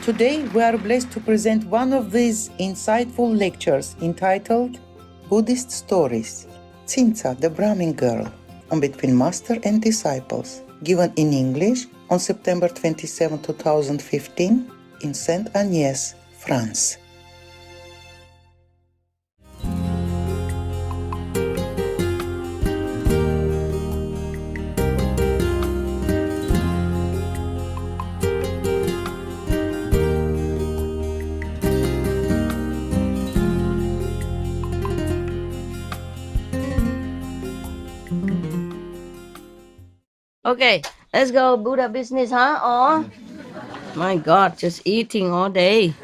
Today, we are blessed to present one of these insightful lectures entitled Buddhist Stories, Cinca, the Brahmin Girl, on Between Master and Disciples, given in English on September 27, 2015 in Saint-Agnès, France. Okay, let's go Buddha business, huh? Oh, my God, just eating all day.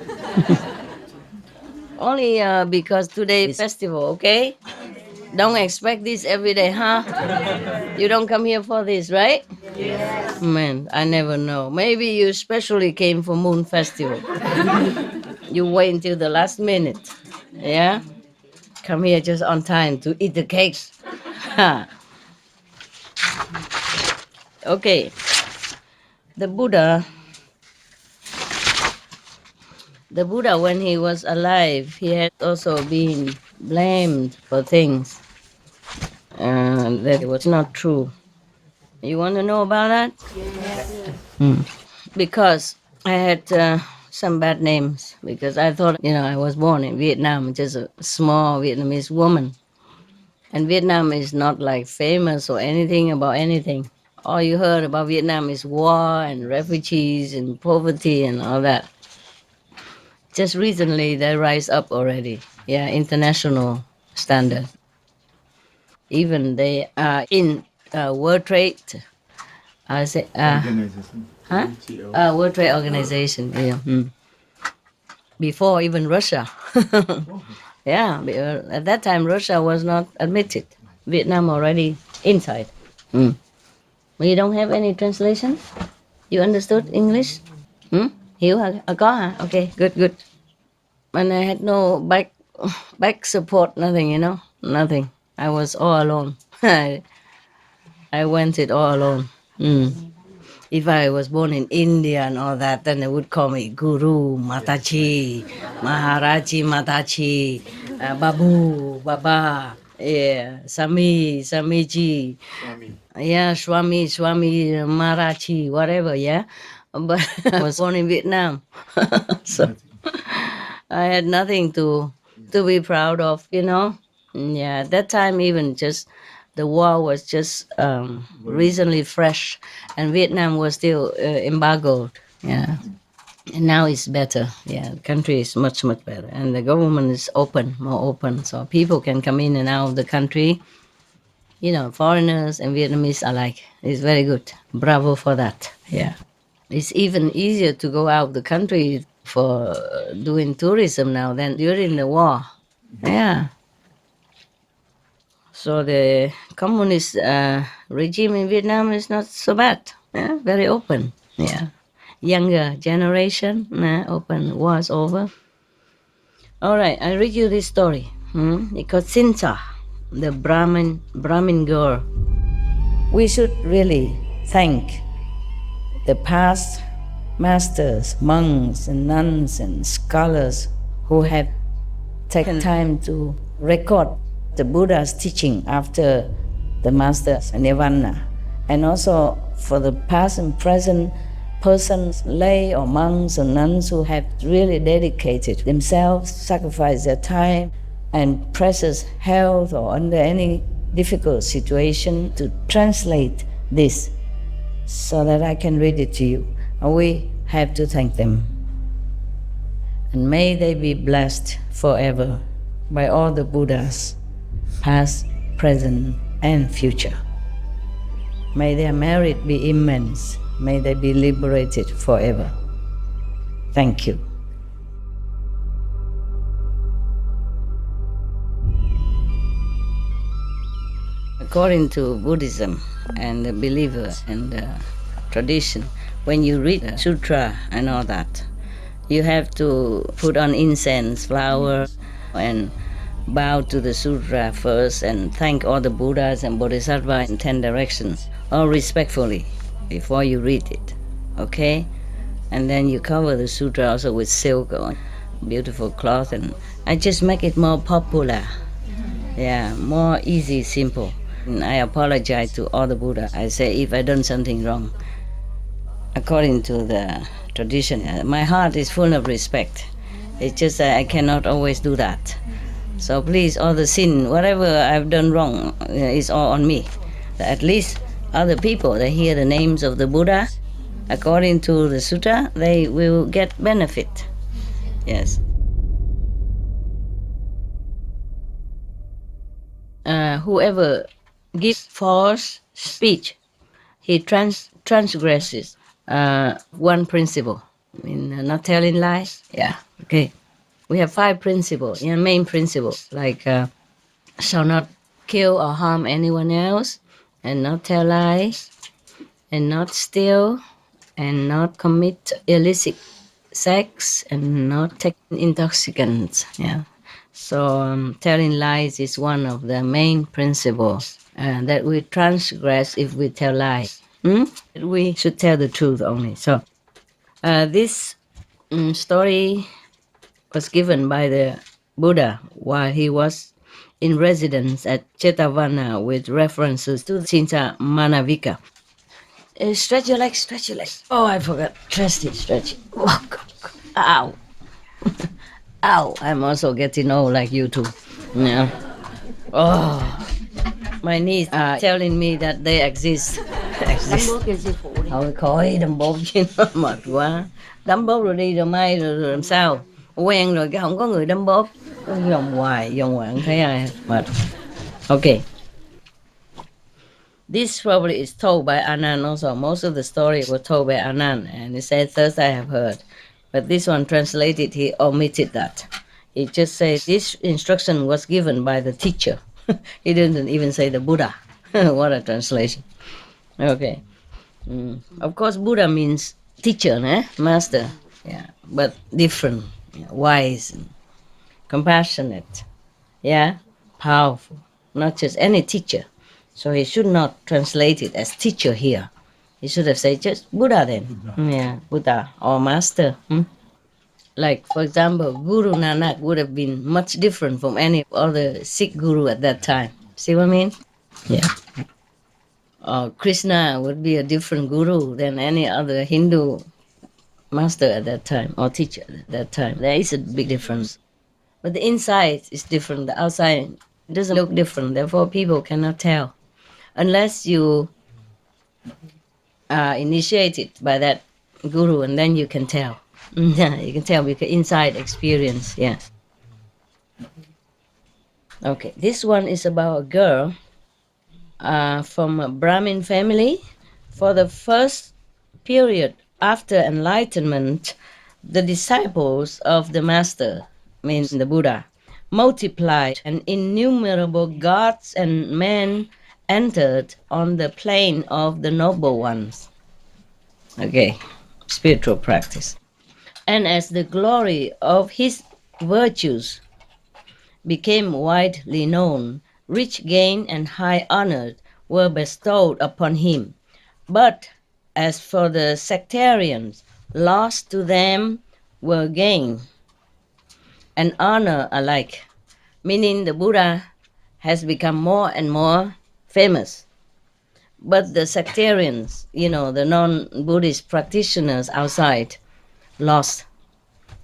Only because today is festival, okay? Don't expect this every day, huh? You don't come here for this, right? Yes. Man, I never know. Maybe you especially came for Moon Festival. You wait until the last minute, yeah? Come here just on time to eat the cakes. Okay, the Buddha, when he was alive, he had also been blamed for things that was not true. You want to know about that? Yes. Because I had some bad names, because I thought, I was born in Vietnam, just a small Vietnamese woman. And Vietnam is not like famous or anything about anything. All you heard about Vietnam is war and refugees and poverty and all that. Just recently, they rise up already. Yeah, international standard. Even they are in World Trade. Organization. Huh? World Trade Organization. Yeah. Before even Russia. Yeah, at that time Russia was not admitted. Vietnam already inside. You don't have any translation? You understood English? Hiểu hả? Có hả? Okay, good. And I had no back support, nothing, nothing. I was all alone. I went it all alone. If I was born in India and all that, then they would call me Guru, Mataji, Maharaji, Mataji, Babu, Baba, yeah, Samiji, yeah, Swami, Maharaji, whatever, yeah. But I was born in Vietnam, so I had nothing to be proud of, Yeah, at that time even just the war was just recently fresh, and Vietnam was still embargoed. Yeah, and now it's better. Yeah, the country is much better, and the government is more open, so people can come in and out of the country. Foreigners and Vietnamese alike. It's very good. Bravo for that. Yeah, it's even easier to go out of the country for doing tourism now than during the war. Yeah. So the communist regime in Vietnam is not so bad. Yeah, very open. Yeah, younger generation, open. War's over. All right, I read you this story. It's called Cinca, the Brahmin girl. We should really thank the past masters, monks, and nuns and scholars who have taken time to record the Buddha's teaching after the master's nirvana, and also for the past and present persons, lay or monks or nuns who have really dedicated themselves, sacrificed their time and precious health or under any difficult situation to translate this so that I can read it to you. We have to thank them. And may they be blessed forever by all the Buddhas, past, present, and future. May their merit be immense. May they be liberated forever. Thank you. According to Buddhism and the believers and the tradition, when you read the sutra and all that, you have to put on incense, flowers, and bow to the sutra first and thank all the Buddhas and Bodhisattvas in 10 directions, all respectfully, before you read it, okay? And then you cover the sutra also with silk or beautiful cloth, and I just make it more popular. Yeah, more easy, simple. And I apologize to all the Buddha. I say if I done something wrong, according to the tradition, my heart is full of respect. It's just that I cannot always do that. So please, all the sin, whatever I've done wrong, is all on me. At least other people, they hear the names of the Buddha, according to the sutta, they will get benefit. Yes. Whoever gives false speech, he transgresses one principle. I mean, not telling lies. Yeah. Okay. We have 5 principles, main principles, like shall not kill or harm anyone else, and not tell lies, and not steal, and not commit illicit sex, and not take intoxicants. Yeah. So telling lies is one of the main principles that we transgress if we tell lies. We should tell the truth only. So this story was given by the Buddha while he was in residence at Jetavana with references to Cinca Manavika. Stretch your legs, stretch your legs. Oh, I forgot. Stretch it. Oh, God. Ow. Ow. I'm also getting old like you too. Yeah. Oh, my knees are telling me that they exist. Thôi khỏi đâm bốt chứ nó mệt quá. Đấm bốt rồi đi rồi mai rồi làm sao? Quen rồi cái không có người đấm bốt. Vòng hoài không thấy ai mệt. Okay. This probably is told by Anand also. Most of the story was told by Anand, and he said, thus I have heard. But this one translated, he omitted that. He just said this instruction was given by the teacher. He didn't even say the Buddha. What a translation. Okay. Of course, Buddha means teacher, master. Yeah, but different, wise, and compassionate. Yeah, powerful. Not just any teacher. So he should not translate it as teacher here. He should have said just Buddha then. Buddha. Yeah, Buddha or master. Like, for example, Guru Nanak would have been much different from any other Sikh guru at that time. See what I mean? Yeah. Krishna would be a different guru than any other Hindu master at that time or teacher at that time. There is a big difference. But the inside is different. The outside doesn't look different. Therefore, people cannot tell. Unless you are initiated by that guru, and then you can tell. Yeah, you can tell because inside experience, yes. Okay, this one is about a girl from a Brahmin family. For the first period after enlightenment, the disciples of the master, means the Buddha, multiplied, and innumerable gods and men entered on the plane of the noble ones. Okay, spiritual practice. And as the glory of his virtues became widely known, rich gain and high honor were bestowed upon him. But as for the sectarians, loss to them were gain and honor alike, meaning the Buddha has become more and more famous. But the sectarians, the non-Buddhist practitioners outside, lost.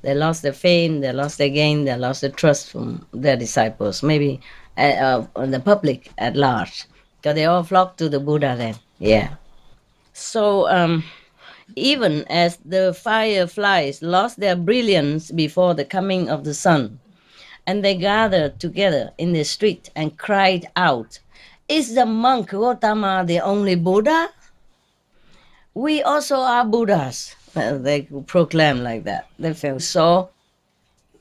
They lost their fame, they lost their gain, they lost the trust from their disciples, maybe the public at large. Because they all flocked to the Buddha then. Yeah. So even as the fireflies lost their brilliance before the coming of the sun, and they gathered together in the street and cried out, "Is the monk Gautama the only Buddha? We also are Buddhas." They proclaim like that. They felt so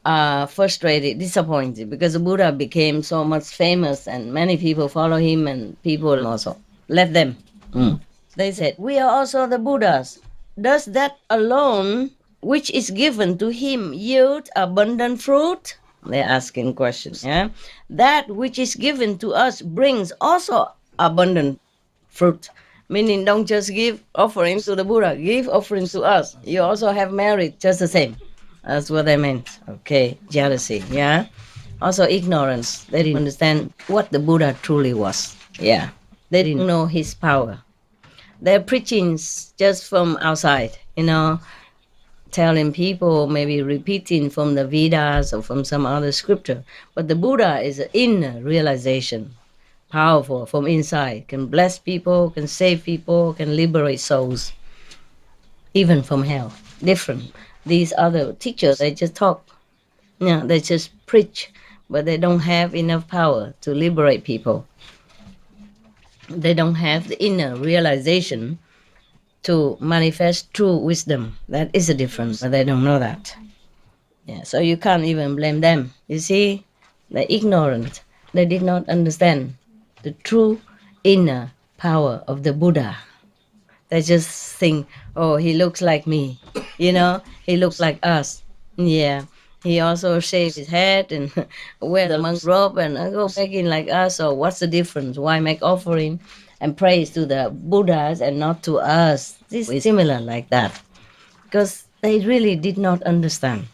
frustrated, disappointed, because the Buddha became so much famous and many people follow him and people also let them. They said, "We are also the Buddhas. Does that alone, which is given to him, yield abundant fruit?" They're asking questions. Yeah, that which is given to us brings also abundant fruit. Meaning, don't just give offerings to the Buddha, give offerings to us. You also have merit just the same. That's what they meant. Okay, jealousy, yeah. Also ignorance. They didn't understand what the Buddha truly was. Yeah, they didn't know his power. Their preachings just from outside, telling people, maybe repeating from the Vedas or from some other scripture. But the Buddha is an inner realization, powerful from inside, can bless people, can save people, can liberate souls, even from hell. Different. These other teachers, they just talk, they just preach, but they don't have enough power to liberate people. They don't have the inner realization to manifest true wisdom. That is a difference, but they don't know that. Yeah, so you can't even blame them. You see, they're ignorant. They did not understand the true inner power of the Buddha. They just think, oh, he looks like me, he looks like us. Yeah, he also shaves his head and wear the monk robe and go begging like us. So what's the difference? Why make offering and praise to the Buddhas and not to us? This is similar like that because they really did not understand.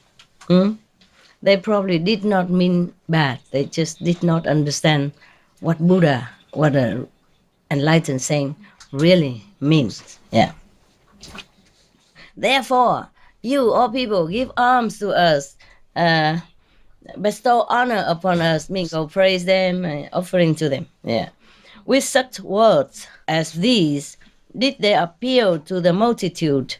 They probably did not mean bad. They just did not understand what Buddha, what a enlightened saint really means. Yeah. Therefore, you, all people, give alms to us, bestow honor upon us, means go praise them, offering to them. Yeah. With such words as these, did they appeal to the multitude.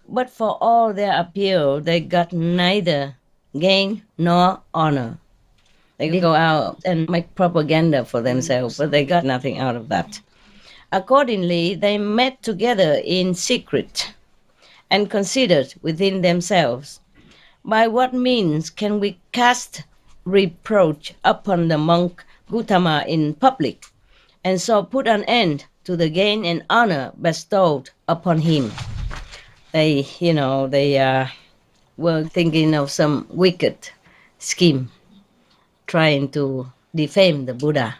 But for all their appeal, they got neither gain nor honor. They go out and make propaganda for themselves, but they got nothing out of that. Accordingly, they met together in secret and considered within themselves, by what means can we cast reproach upon the monk Gautama in public, and so put an end to the gain and honor bestowed upon him. They were thinking of some wicked scheme, trying to defame the Buddha,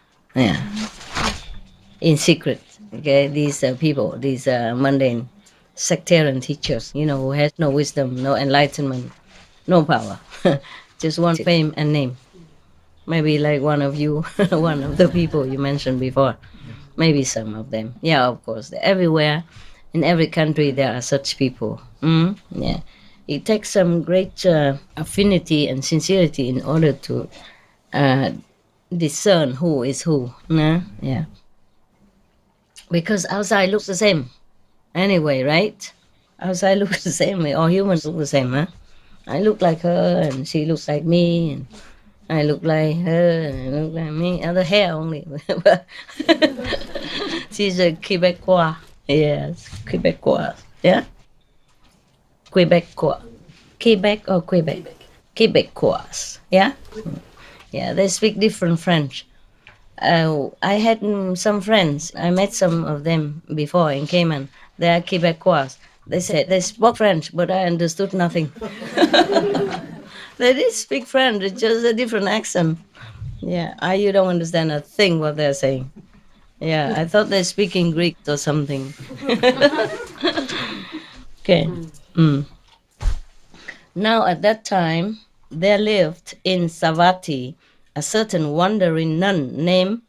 in secret. Okay, these people, these mundane sectarian teachers, who has no wisdom, no enlightenment, no power, just want fame and name. Maybe like one of you, one of the people you mentioned before. Maybe some of them. Yeah, of course. Everywhere, in every country, there are such people. Yeah, it takes some great affinity and sincerity in order to discern who is who. Yeah, because outside looks the same anyway, right? Outside looks the same. All humans look the same, huh? I look like her, and she looks like me, and I look like her, and I look like me. Other hair only. She's a Quebecois. Yes, Quebecois. Yeah? Quebecois. Quebec or Quebec? Quebecois. Yeah? Yeah, they speak different French. I had some friends. I met some of them before in Cayman. They are Quebecois. They said they spoke French, but I understood nothing. They did speak French, it's just a different accent. Yeah, you don't understand a thing what they're saying. Yeah, I thought they're speaking Greek or something. Okay. Now at that time, there lived in Savatthi a certain wandering nun named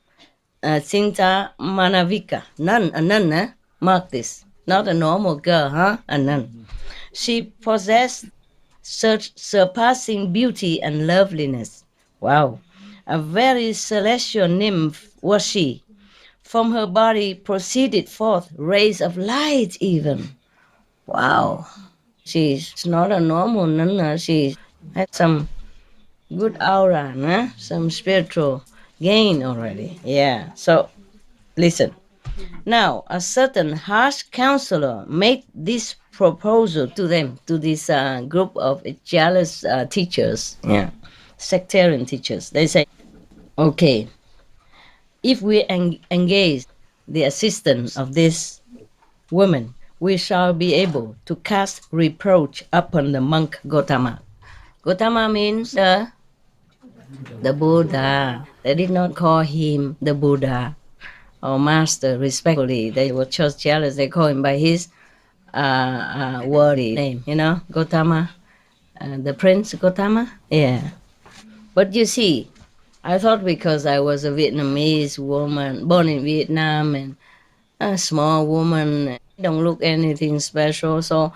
Cinca Manavika. Nun, a nun, eh? Mark this. Not a normal girl, huh? A nun. She possessed such surpassing beauty and loveliness. Wow. A very celestial nymph was she. From her body proceeded forth rays of light even. Wow. She's not a normal nun. She had some good aura, nah? Some spiritual gain already. Yeah. So, listen. Now, a certain harsh counselor made this proposal to them, to this group of jealous teachers, sectarian teachers. They say, okay, if we engage the assistance of this woman, we shall be able to cast reproach upon the monk Gautama. Gautama means the Buddha. They did not call him the Buddha. or master respectfully. They were just jealous. They call him by his worthy name, Gautama, the Prince Gautama. Yeah. But you see, I thought because I was a Vietnamese woman born in Vietnam and a small woman, don't look anything special, so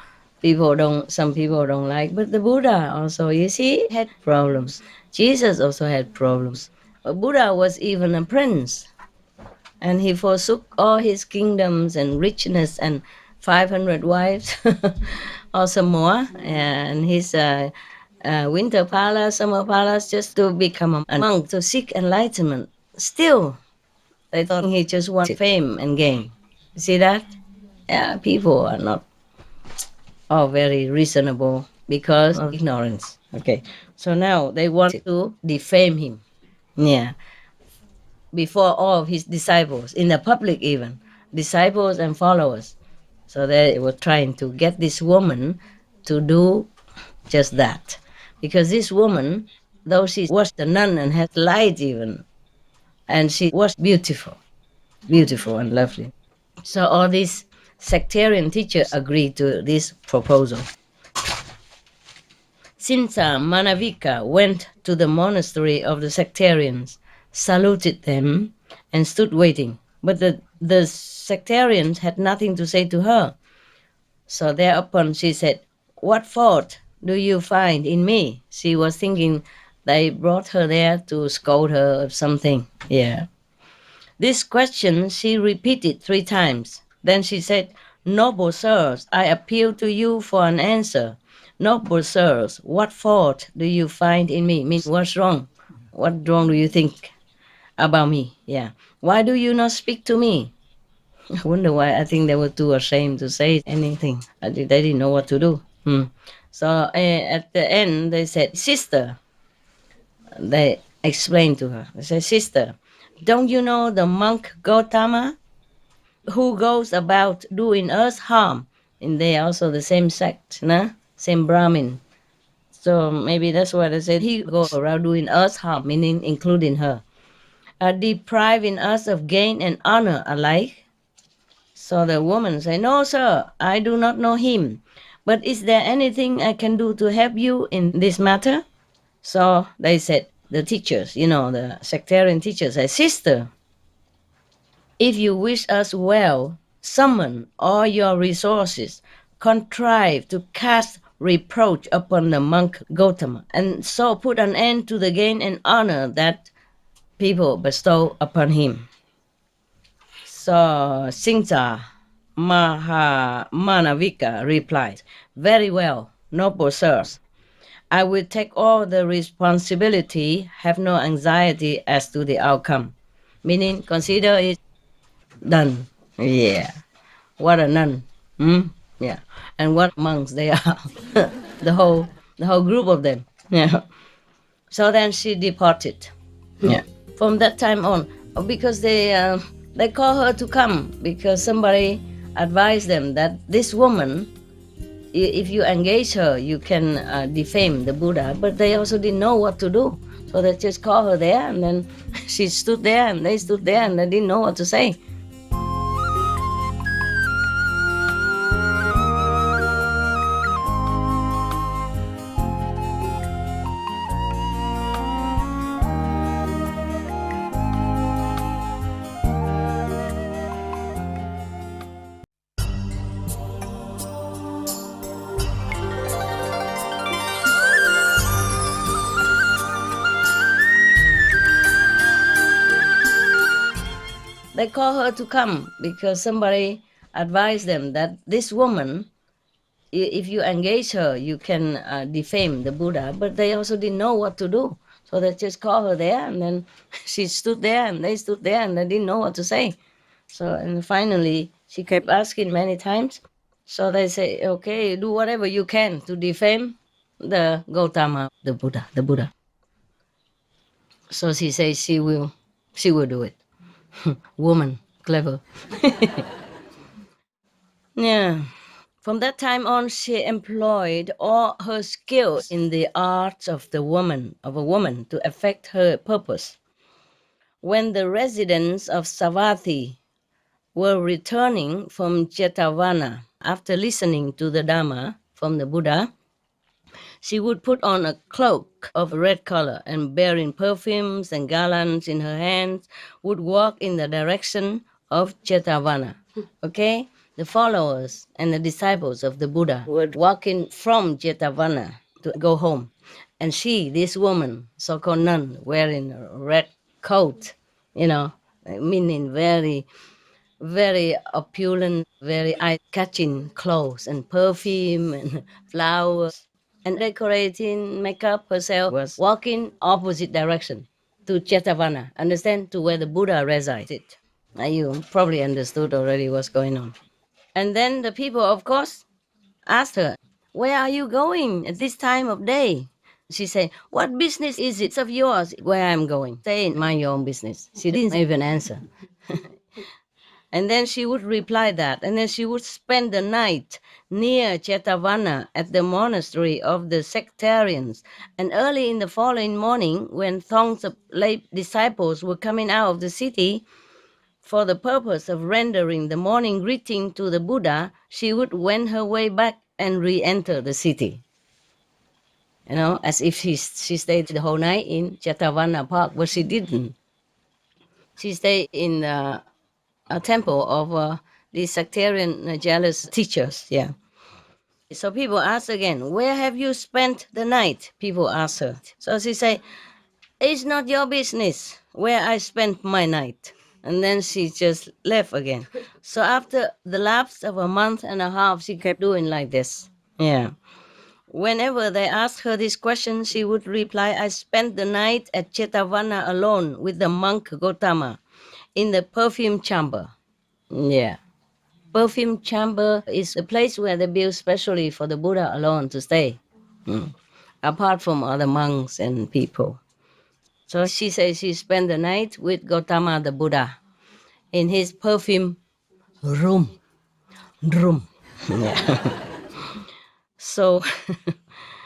some people don't like. But the Buddha also, you see, had problems. Jesus also had problems. But Buddha was even a prince, and he forsook all his kingdoms and richness and 500 wives or some more, and his winter palace, summer palace, just to become a monk to seek enlightenment. Still, they thought he just wanted fame and gain. You see that? Yeah, people are not all very reasonable because of ignorance. Okay, so now they want to defame him. Yeah, before all of his disciples, in the public even, disciples and followers. So they were trying to get this woman to do just that. Because this woman, though she was a nun and had light even, and she was beautiful, beautiful and lovely. So all these sectarian teachers agreed to this proposal. Cinca Manavika went to the monastery of the sectarians, saluted them, and stood waiting. But the sectarians had nothing to say to her. So thereupon she said, "What fault do you find in me?" She was thinking they brought her there to scold her or something. Yeah. This question she repeated 3 times. Then she said, "Noble sirs, I appeal to you for an answer. Noble sirs, what fault do you find in me?" Means what's wrong? What wrong do you think about me? Yeah. Why do you not speak to me? I wonder why. I think they were too ashamed to say anything. They didn't know what to do. So at the end, they said, "Sister," they explained to her. They said, "Sister, don't you know the monk Gautama who goes about doing us harm?" And they are also the same sect, nah? Same Brahmin. So maybe that's why they said he goes around doing us harm, meaning including her, depriving us of gain and honor alike. So the woman said, "No, sir, I do not know him. But is there anything I can do to help you in this matter?" So they said, the teachers, the sectarian teachers said, "Sister, if you wish us well, summon all your resources, contrive to cast reproach upon the monk Gautama, and so put an end to the gain and honor that people bestow upon him." So Cinca Manavika replied, "Very well, noble sirs. I will take all the responsibility, have no anxiety as to the outcome." Meaning, consider it done. Yeah. What a nun. Yeah. And what monks they are. the whole group of them. Yeah. So then she departed. Yeah. From that time on, because they call her to come because somebody advised them that this woman, if you engage her, you can defame the Buddha. But they also didn't know what to do, so they just call her there, and then she stood there, and they stood there, and they didn't know what to say. They call her to come because somebody advised them that this woman, if you engage her, you can defame the Buddha. But they also didn't know what to do, so they just call her there, and then she stood there, and they stood there, and they didn't know what to say. So and finally, she kept asking many times. So they say, "Okay, do whatever you can to defame the Gautama, the Buddha." So she says she will do it. Woman, clever. Yeah. From that time on, she employed all her skill in the arts of a woman to effect her purpose. When the residents of Savatthi were returning from Jetavana after listening to the Dhamma from the Buddha, she would put on a cloak of red color and bearing perfumes and garlands in her hands, would walk in the direction of Jetavana. Okay? The followers and the disciples of the Buddha were walking from Jetavana to go home. And she, this woman, so-called nun, wearing a red coat, meaning very, very opulent, very eye-catching clothes and perfume and flowers and decorating makeup herself, was walking opposite direction to Chetavana, understand, to where the Buddha resided. Now you probably understood already what's going on. And then the people, of course, asked her, "Where are you going at this time of day?" She said, "What business is it of yours where I'm going? Stay and mind your own business." She didn't even answer. And then she would reply that. And then she would spend the night near Chetavana at the monastery of the sectarians. And early in the following morning, when throngs of lay disciples were coming out of the city for the purpose of rendering the morning greeting to the Buddha, she would wend her way back and re-enter the city. As if she stayed the whole night in Chetavana Park, but she didn't. She stayed in a temple of these sectarian jealous teachers. Yeah. So people ask again, "Where have you spent the night?" People ask her. So she say, "It's not your business where I spent my night." And then she just left again. So after the lapse of a month and a half, she kept doing like this. Yeah. Whenever they asked her this question, she would reply, "I spent the night at Chetavana alone with the monk Gotama in the perfume chamber." Yeah. Perfume chamber is a place where they build specially for the Buddha alone to stay, apart from other monks and people. So she says she spent the night with Gautama the Buddha in his perfume room. Yeah. So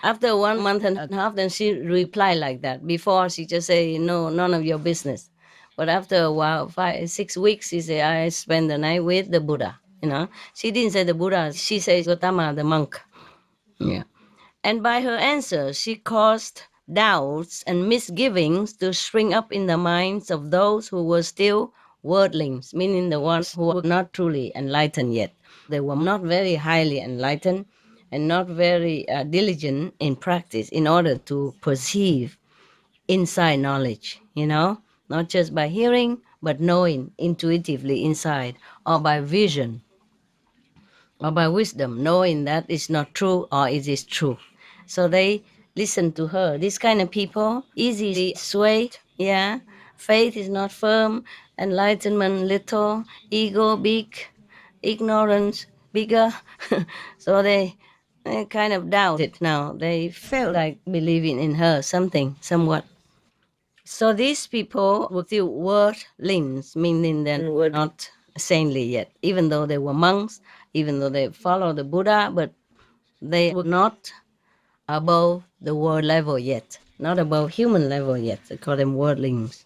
after 1 month and a half, then she replied like that. Before she just say, "No, none of your business." But after a while, 5, 6 weeks, she say, "I spend the night with the Buddha." She didn't say the Buddha. She says Gautama the monk. Yeah. And by her answer, she caused doubts and misgivings to spring up in the minds of those who were still worldlings, meaning the ones who were not truly enlightened yet. They were not very highly enlightened and not very diligent in practice in order to perceive inside knowledge, not just by hearing, but knowing intuitively inside, or by vision, or by wisdom, knowing that it's not true or it is true. So they listen to her. These kind of people, easily swayed, yeah. Faith is not firm, enlightenment little, ego big, ignorance bigger. So they kind of doubt it now. They felt like believing in her something, somewhat. So these people were still worldlings, meaning they were not saintly yet, even though they were monks, even though they followed the Buddha, but they were not above the world level yet, not above human level yet. They call them worldlings.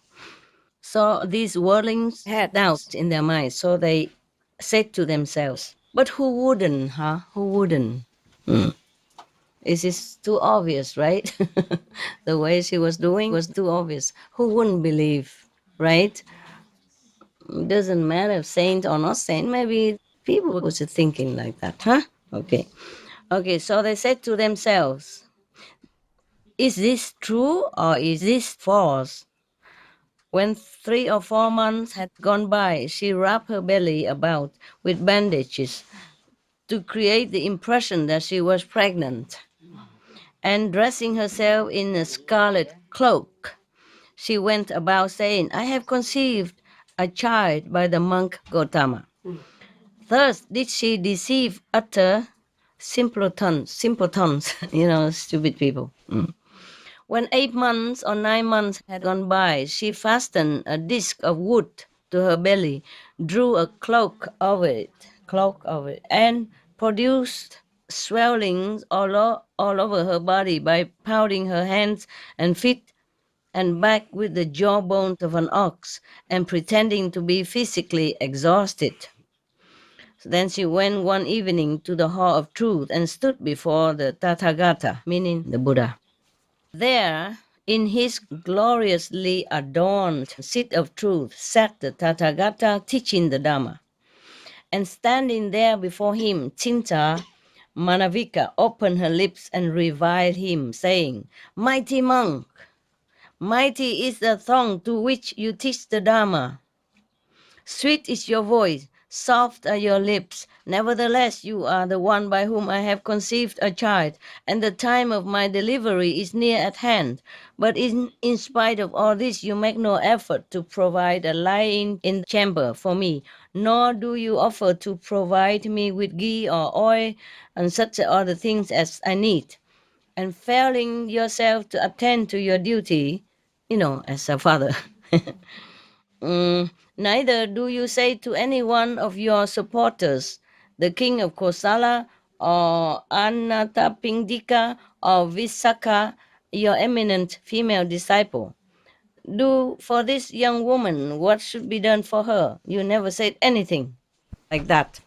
So these worldlings had doubts in their minds, so they said to themselves, "But who wouldn't, huh? Who wouldn't?" This is too obvious, right? The way she was doing was too obvious. Who wouldn't believe, right? It doesn't matter, saint or not saint. Maybe people was thinking like that, huh? Okay. Okay, so they said to themselves, "Is this true or is this false?" When 3 or 4 months had gone by, she wrapped her belly about with bandages to create the impression that she was pregnant. And dressing herself in a scarlet cloak, she went about saying, "I have conceived a child by the monk Gotama." Thus did she deceive utter simpletons, stupid people. When 8 months or 9 months had gone by, she fastened a disc of wood to her belly, drew a cloak over it, and produced swellings all over her body by powdering her hands and feet and back with the jawbone of an ox and pretending to be physically exhausted. Then she went one evening to the Hall of Truth and stood before the Tathagata, meaning the Buddha. There, in his gloriously adorned seat of truth, sat the Tathagata teaching the Dhamma. And standing there before him, Cinca, Manavika, opened her lips and reviled him, saying, "Mighty monk, mighty is the tongue to which you teach the Dhamma. Sweet is your voice, soft are your lips. Nevertheless, you are the one by whom I have conceived a child, and the time of my delivery is near at hand. But in spite of all this, you make no effort to provide a lying-in chamber for me, nor do you offer to provide me with ghee or oil and such other things as I need. And failing yourself to attend to your duty, as a father." Neither do you say to any one of your supporters, the king of Kosala, or Anatapindika, or Visakha, your eminent female disciple, "Do for this young woman what should be done for her." You never said anything like that.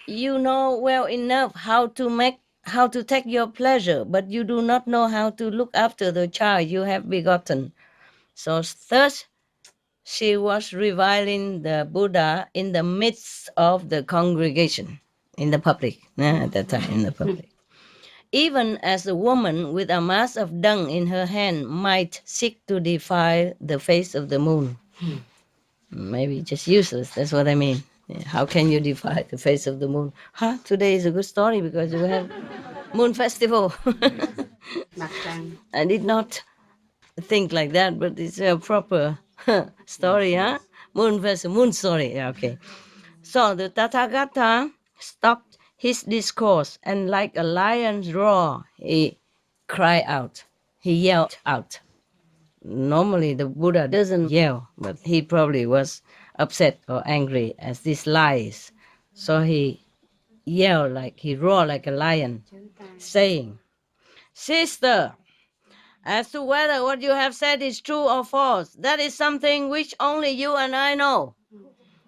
You know well enough how to take your pleasure, but you do not know how to look after the child you have begotten. So thus she was reviling the Buddha in the midst of the congregation, in the public, at that time, in the public. Even as a woman with a mass of dung in her hand might seek to defile the face of the moon. Maybe just useless, that's what I mean. Yeah, how can you defile the face of the moon? Today is a good story because we have moon festival. I did not think like that, but it's a proper story, huh? Moon versus moon story. Yeah, okay. So the Tathagata stopped his discourse and like a lion's roar, he cried out. He yelled out. Normally the Buddha doesn't yell, but he probably was upset or angry at these lies. So he roared like a lion, saying, "Sister, as to whether what you have said is true or false, that is something which only you and I know."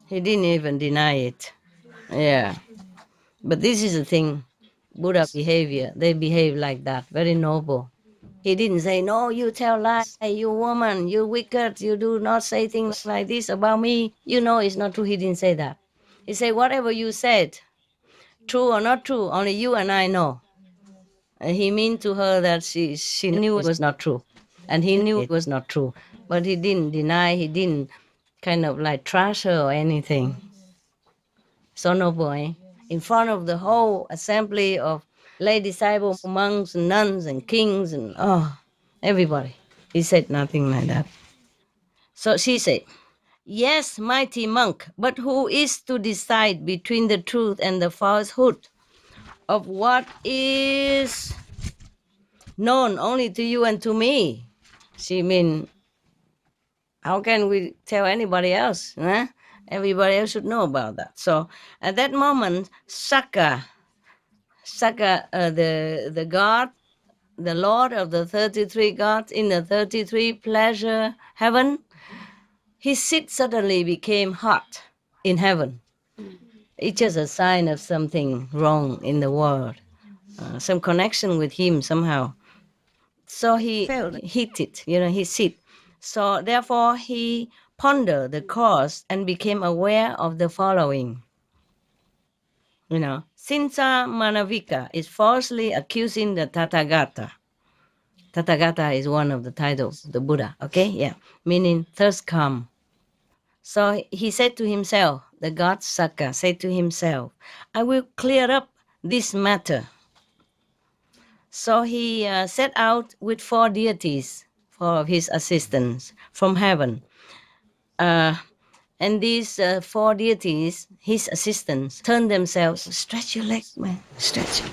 He didn't even deny it. Yeah. But this is the thing, Buddha behavior, they behave like that, very noble. He didn't say, "No, you tell lies, you woman, you wicked, you do not say things like this about me. You know it's not true." He didn't say that. He said, "Whatever you said, true or not true, only you and I know." And he meant to her that she knew it was not true. And he knew it was not true. But he didn't deny, he didn't kind of like trash her or anything. So noble, eh? In front of the whole assembly of lay disciples, monks, and nuns, and kings, and everybody. He said nothing like that. So she said, "Yes, mighty monk, but who is to decide between the truth and the falsehood of what is known only to you and to me?" She mean, how can we tell anybody else? Huh? Everybody else should know about that. So at that moment, Saka, the god, the lord of the 33 gods in the 33 pleasure heaven, his seat suddenly became hot in heaven. It's just a sign of something wrong in the world, some connection with him somehow. So he felt heated, his seat. So therefore he pondered the cause and became aware of the following. Cinca Manavika is falsely accusing the Tathagata. Tathagata is one of the titles of the Buddha, okay? Yeah, meaning thirst come. So he said to himself, the god Saka said to himself, "I will clear up this matter." So he set out with 4 deities, 4 of his assistants from heaven. And these 4 deities, his assistants, turned themselves, "Stretch your leg, man, stretch.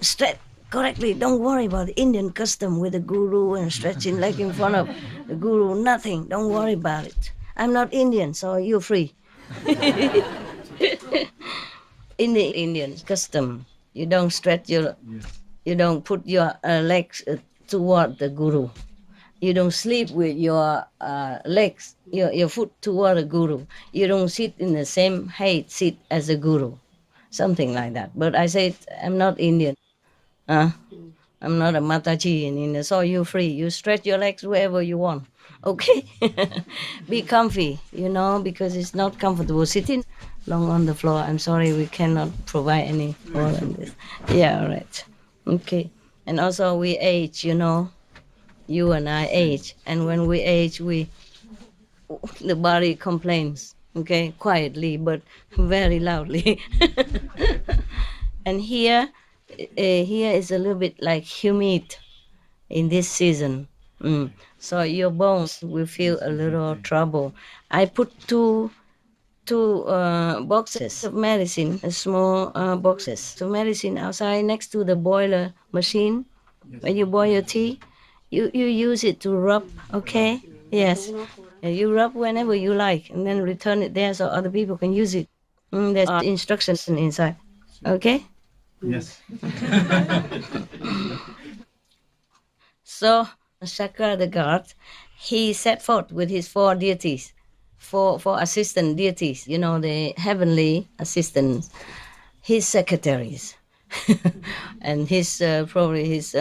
Stretch correctly. Don't worry about the Indian custom with the guru and stretching leg in front of the guru. Nothing. Don't worry about it. I'm not Indian, so you're free." In the Indian custom, you don't stretch you don't put your legs toward the guru. You don't sleep with your legs, your foot toward the guru. You don't sit in the same height seat as the guru, something like that. But I said, I'm not Indian. I'm not a Mataji in India, so you're free. You stretch your legs wherever you want. Okay? Be comfy, because it's not comfortable sitting long on the floor. I'm sorry, we cannot provide any more than this. Yeah, all right. Okay. And also we age, you and I age. And when we age, the body complains, okay, quietly but very loudly. And here is a little bit like humid in this season. So your bones will feel a little trouble. I put two boxes of medicine, small boxes of medicine outside next to the boiler machine. When you boil your tea, you use it to rub, okay? Yes. You rub whenever you like and then return it there so other people can use it. There's instructions inside. Okay? Yes. So Shaka the god, he set forth with his four deities, four assistant deities, the heavenly assistants, his secretaries, and his probably his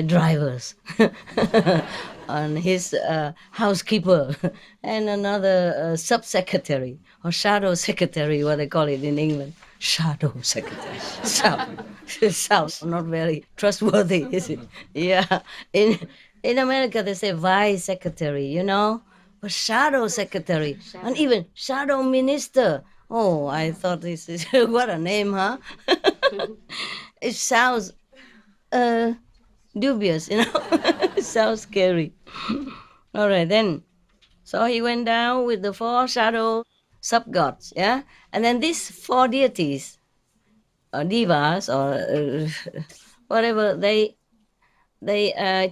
drivers, and his housekeeper, and another sub-secretary or shadow secretary, what they call it in England. Shadow secretary. Sounds not very trustworthy, is it? Yeah. In America, they say vice secretary, but shadow secretary, and even shadow minister. Oh, I thought this is what a name, huh? It sounds dubious, It sounds scary. All right, then. So he went down with the four shadow sub-gods, yeah? And then these four deities, or divas, or whatever, they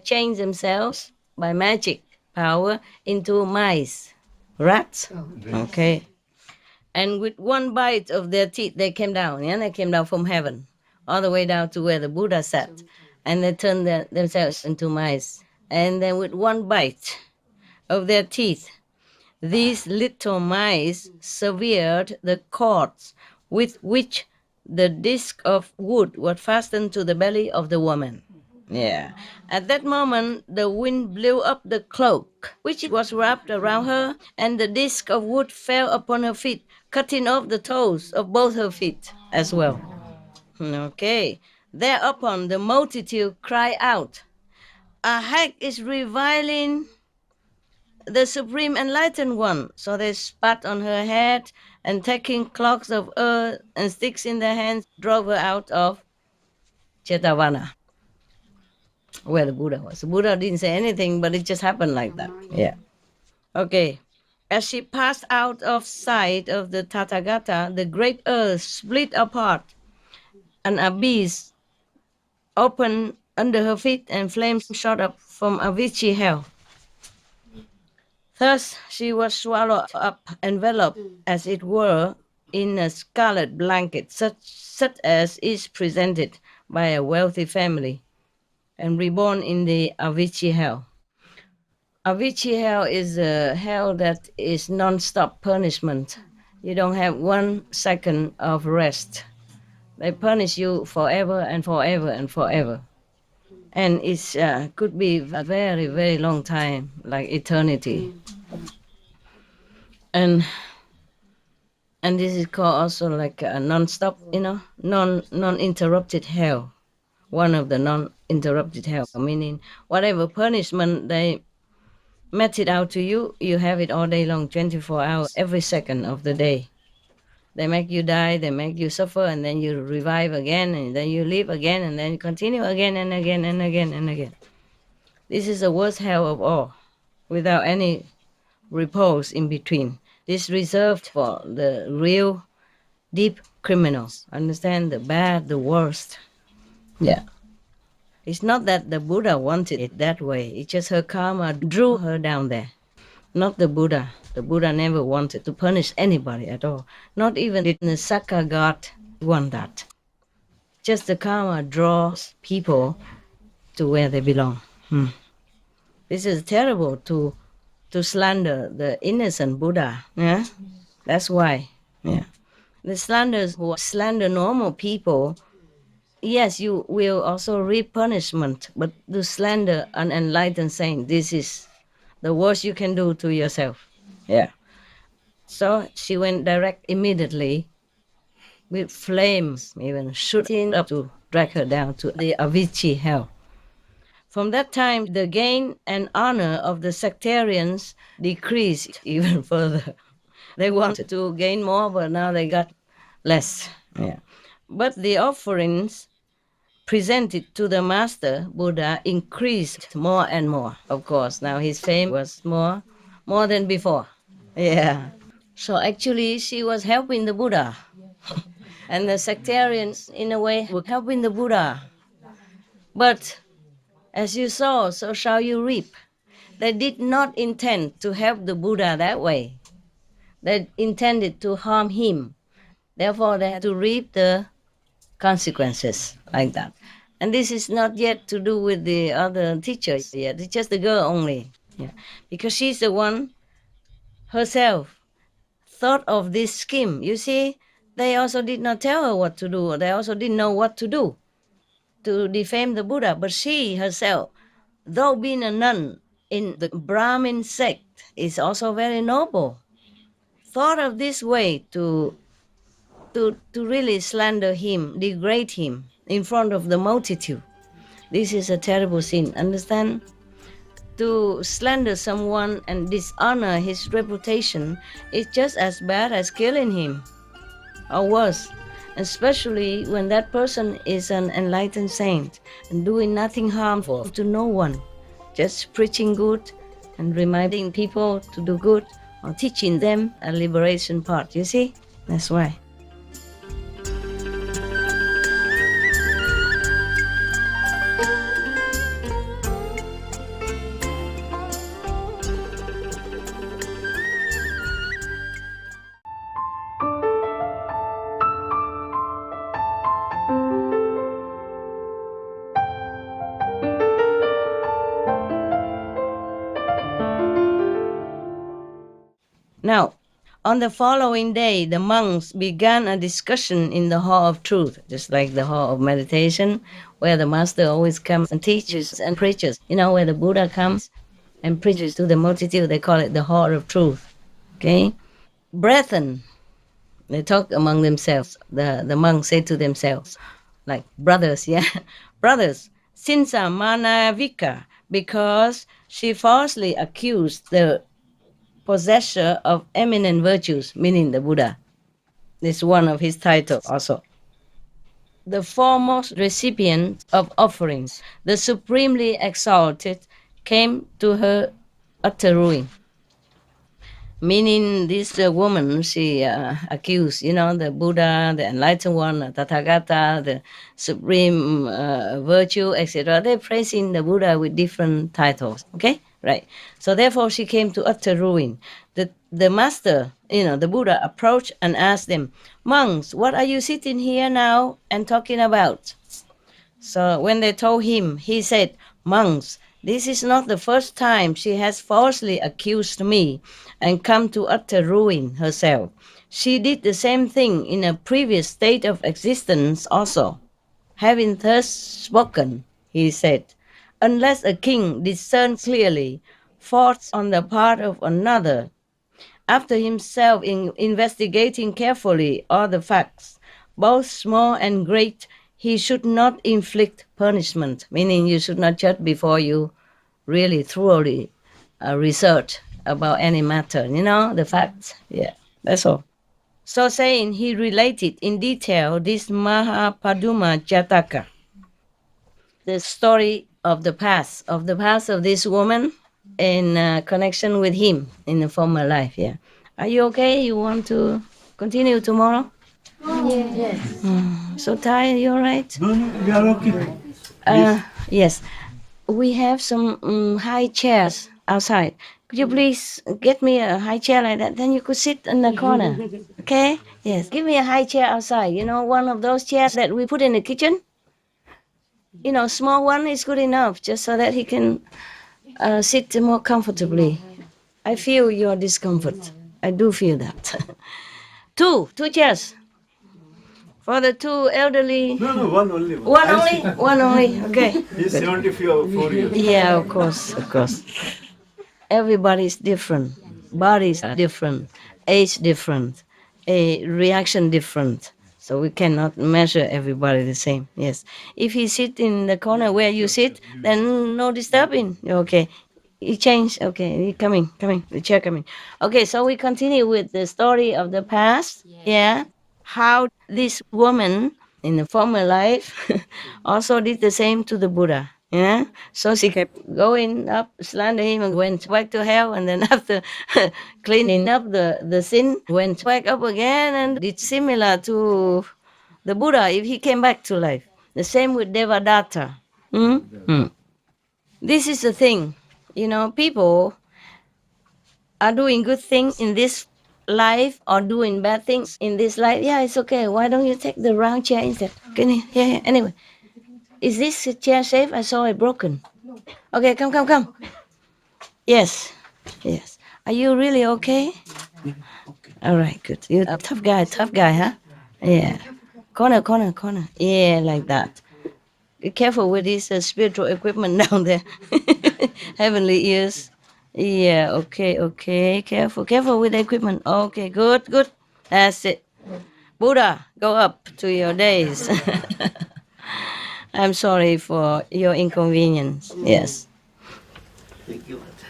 change themselves by magic power into mice, rats, okay? And with one bite of their teeth, they came down, yeah? They came down from heaven, all the way down to where the Buddha sat. And they turned themselves into mice. And then with one bite of their teeth, these little mice severed the cords with which the disc of wood was fastened to the belly of the woman. Yeah. At that moment, the wind blew up the cloak, which was wrapped around her, and the disc of wood fell upon her feet, cutting off the toes of both her feet as well. Okay. Thereupon the multitude cried out, "A hag is reviling the Supreme Enlightened One." So they spat on her head and taking clods of earth and sticks in their hands, drove her out of Jetavana, where the Buddha was. The Buddha didn't say anything, but it just happened like that. Yeah. Okay. As she passed out of sight of the Tathagata, the great earth split apart. An abyss opened under her feet and flames shot up from Avicii hell. Thus she was swallowed up, enveloped, as it were, in a scarlet blanket, such as is presented by a wealthy family, and reborn in the Avicii hell. Avicii hell is a hell that is non-stop punishment. You don't have 1 second of rest. They punish you forever and forever and forever. And it could be a very, very long time, like eternity. And this is called also like a non-stop, non-interrupted hell. One of the non-interrupted hell, meaning whatever punishment they meted out to you, you have it all day long, 24 hours, every second of the day. They make you die, they make you suffer, and then you revive again, and then you live again, and then you continue again and again and again and again. This is the worst hell of all, without any repose in between. This is reserved for the real deep criminals. Understand? The bad, the worst. Yeah. It's not that the Buddha wanted it that way. It's just her karma drew her down there. Not the Buddha. The Buddha never wanted to punish anybody at all. Not even the Sakka God want that. Just the karma draws people to where they belong. This is terrible to slander the innocent Buddha. Yeah, that's why. Yeah, the slanders who slander normal people. Yes, you will also reap punishment, but to slander an enlightened saint, this is the worst you can do to yourself. Yeah. So she went direct immediately with flames, even shooting up to drag her down to the Avicii hell. From that time, the gain and honor of the sectarians decreased even further. They wanted to gain more, but now they got less. Yeah. But the offerings presented to the master Buddha increased more and more. Of course, now his fame was more than before. Yeah. So actually, she was helping the Buddha. And the sectarians, in a way, were helping the Buddha. But as you sow, so shall you reap. They did not intend to help the Buddha that way. They intended to harm him. Therefore, they had to reap the consequences like that. And this is not yet to do with the other teachers yet. It's just the girl only. Yeah. Because she's the one herself thought of this scheme. You see, they also did not tell her what to do. They also didn't know what to do to defame the Buddha. But she herself, though being a nun in the Brahmin sect, is also very noble, thought of this way to really slander him, degrade him in front of the multitude. This is a terrible sin, understand? To slander someone and dishonor his reputation is just as bad as killing him, or worse, especially when that person is an enlightened saint and doing nothing harmful to no one, just preaching good and reminding people to do good or teaching them a liberation path. You see? That's why. Now, on the following day, the monks began a discussion in the Hall of Truth, just like the Hall of Meditation, where the master always comes and teaches and preaches. You know, where the Buddha comes and preaches to the multitude, they call it the Hall of Truth. Okay? Brethren, they talk among themselves. The monks say to themselves, like brothers, yeah? Brothers, Cinca Manavika, because she falsely accused the possessor of eminent virtues, meaning the Buddha. This is one of his titles also. The foremost recipient of offerings, the supremely exalted, came to her utter ruin. Meaning this woman, she accused, the Buddha, the enlightened one, the Tathagata, the supreme virtue, etc. They're praising the Buddha with different titles, okay? Right. So therefore she came to utter ruin. The master, the Buddha, approached and asked them, monks, what are you sitting here now and talking about? So when they told him, he said, monks, this is not the first time she has falsely accused me and come to utter ruin herself. She did the same thing in a previous state of existence also. Having thus spoken, he said, unless a king discerns clearly faults on the part of another, after himself in investigating carefully all the facts, both small and great, he should not inflict punishment, meaning you should not judge before you really thoroughly research about any matter, the facts. Yeah, that's all. So saying, he related in detail this Mahapaduma Jataka, the story of the past of this woman in connection with him in the former life. Yeah. Are you okay? You want to continue tomorrow? Yes. So tired, you all right? No, we are okay. Yes. We have some high chairs outside. Could you please get me a high chair like that? Then you could sit in the corner. Okay? Yes. Give me a high chair outside. One of those chairs that we put in the kitchen. Small one is good enough, just so that he can sit more comfortably. I feel your discomfort. I do feel that. Two chairs for the two elderly. No, one only. One only? One only, okay. He's 74 years. Yeah, of course. Everybody is different. Bodies are different. Age different. A reaction different. So we cannot measure everybody the same. Yes. If he sit in the corner where you sit, then no disturbing. Okay. He changed. Okay. He coming. The chair coming. Okay. So we continue with the story of the past. Yeah. How this woman in the former life also did the same to the Buddha. Yeah. So she kept going up, slandered him, and went back to hell. And then after cleaning up the sin, went back up again and did similar to the Buddha if he came back to life. The same with Devadatta. This is the thing. People are doing good things in this life or doing bad things in this life. Yeah, it's okay. Why don't you take the round chair instead? Can you? Yeah. Anyway, is this chair safe? I saw it broken. Okay, come. Yes. Are you really okay? All right, good. You're a tough guy, huh? Yeah. Corner. Yeah, like that. Be careful with this spiritual equipment down there. Heavenly ears. Yeah, okay. Careful with the equipment. Okay, good. That's it. Buddha, go up to your days. I'm sorry for your inconvenience. Yes.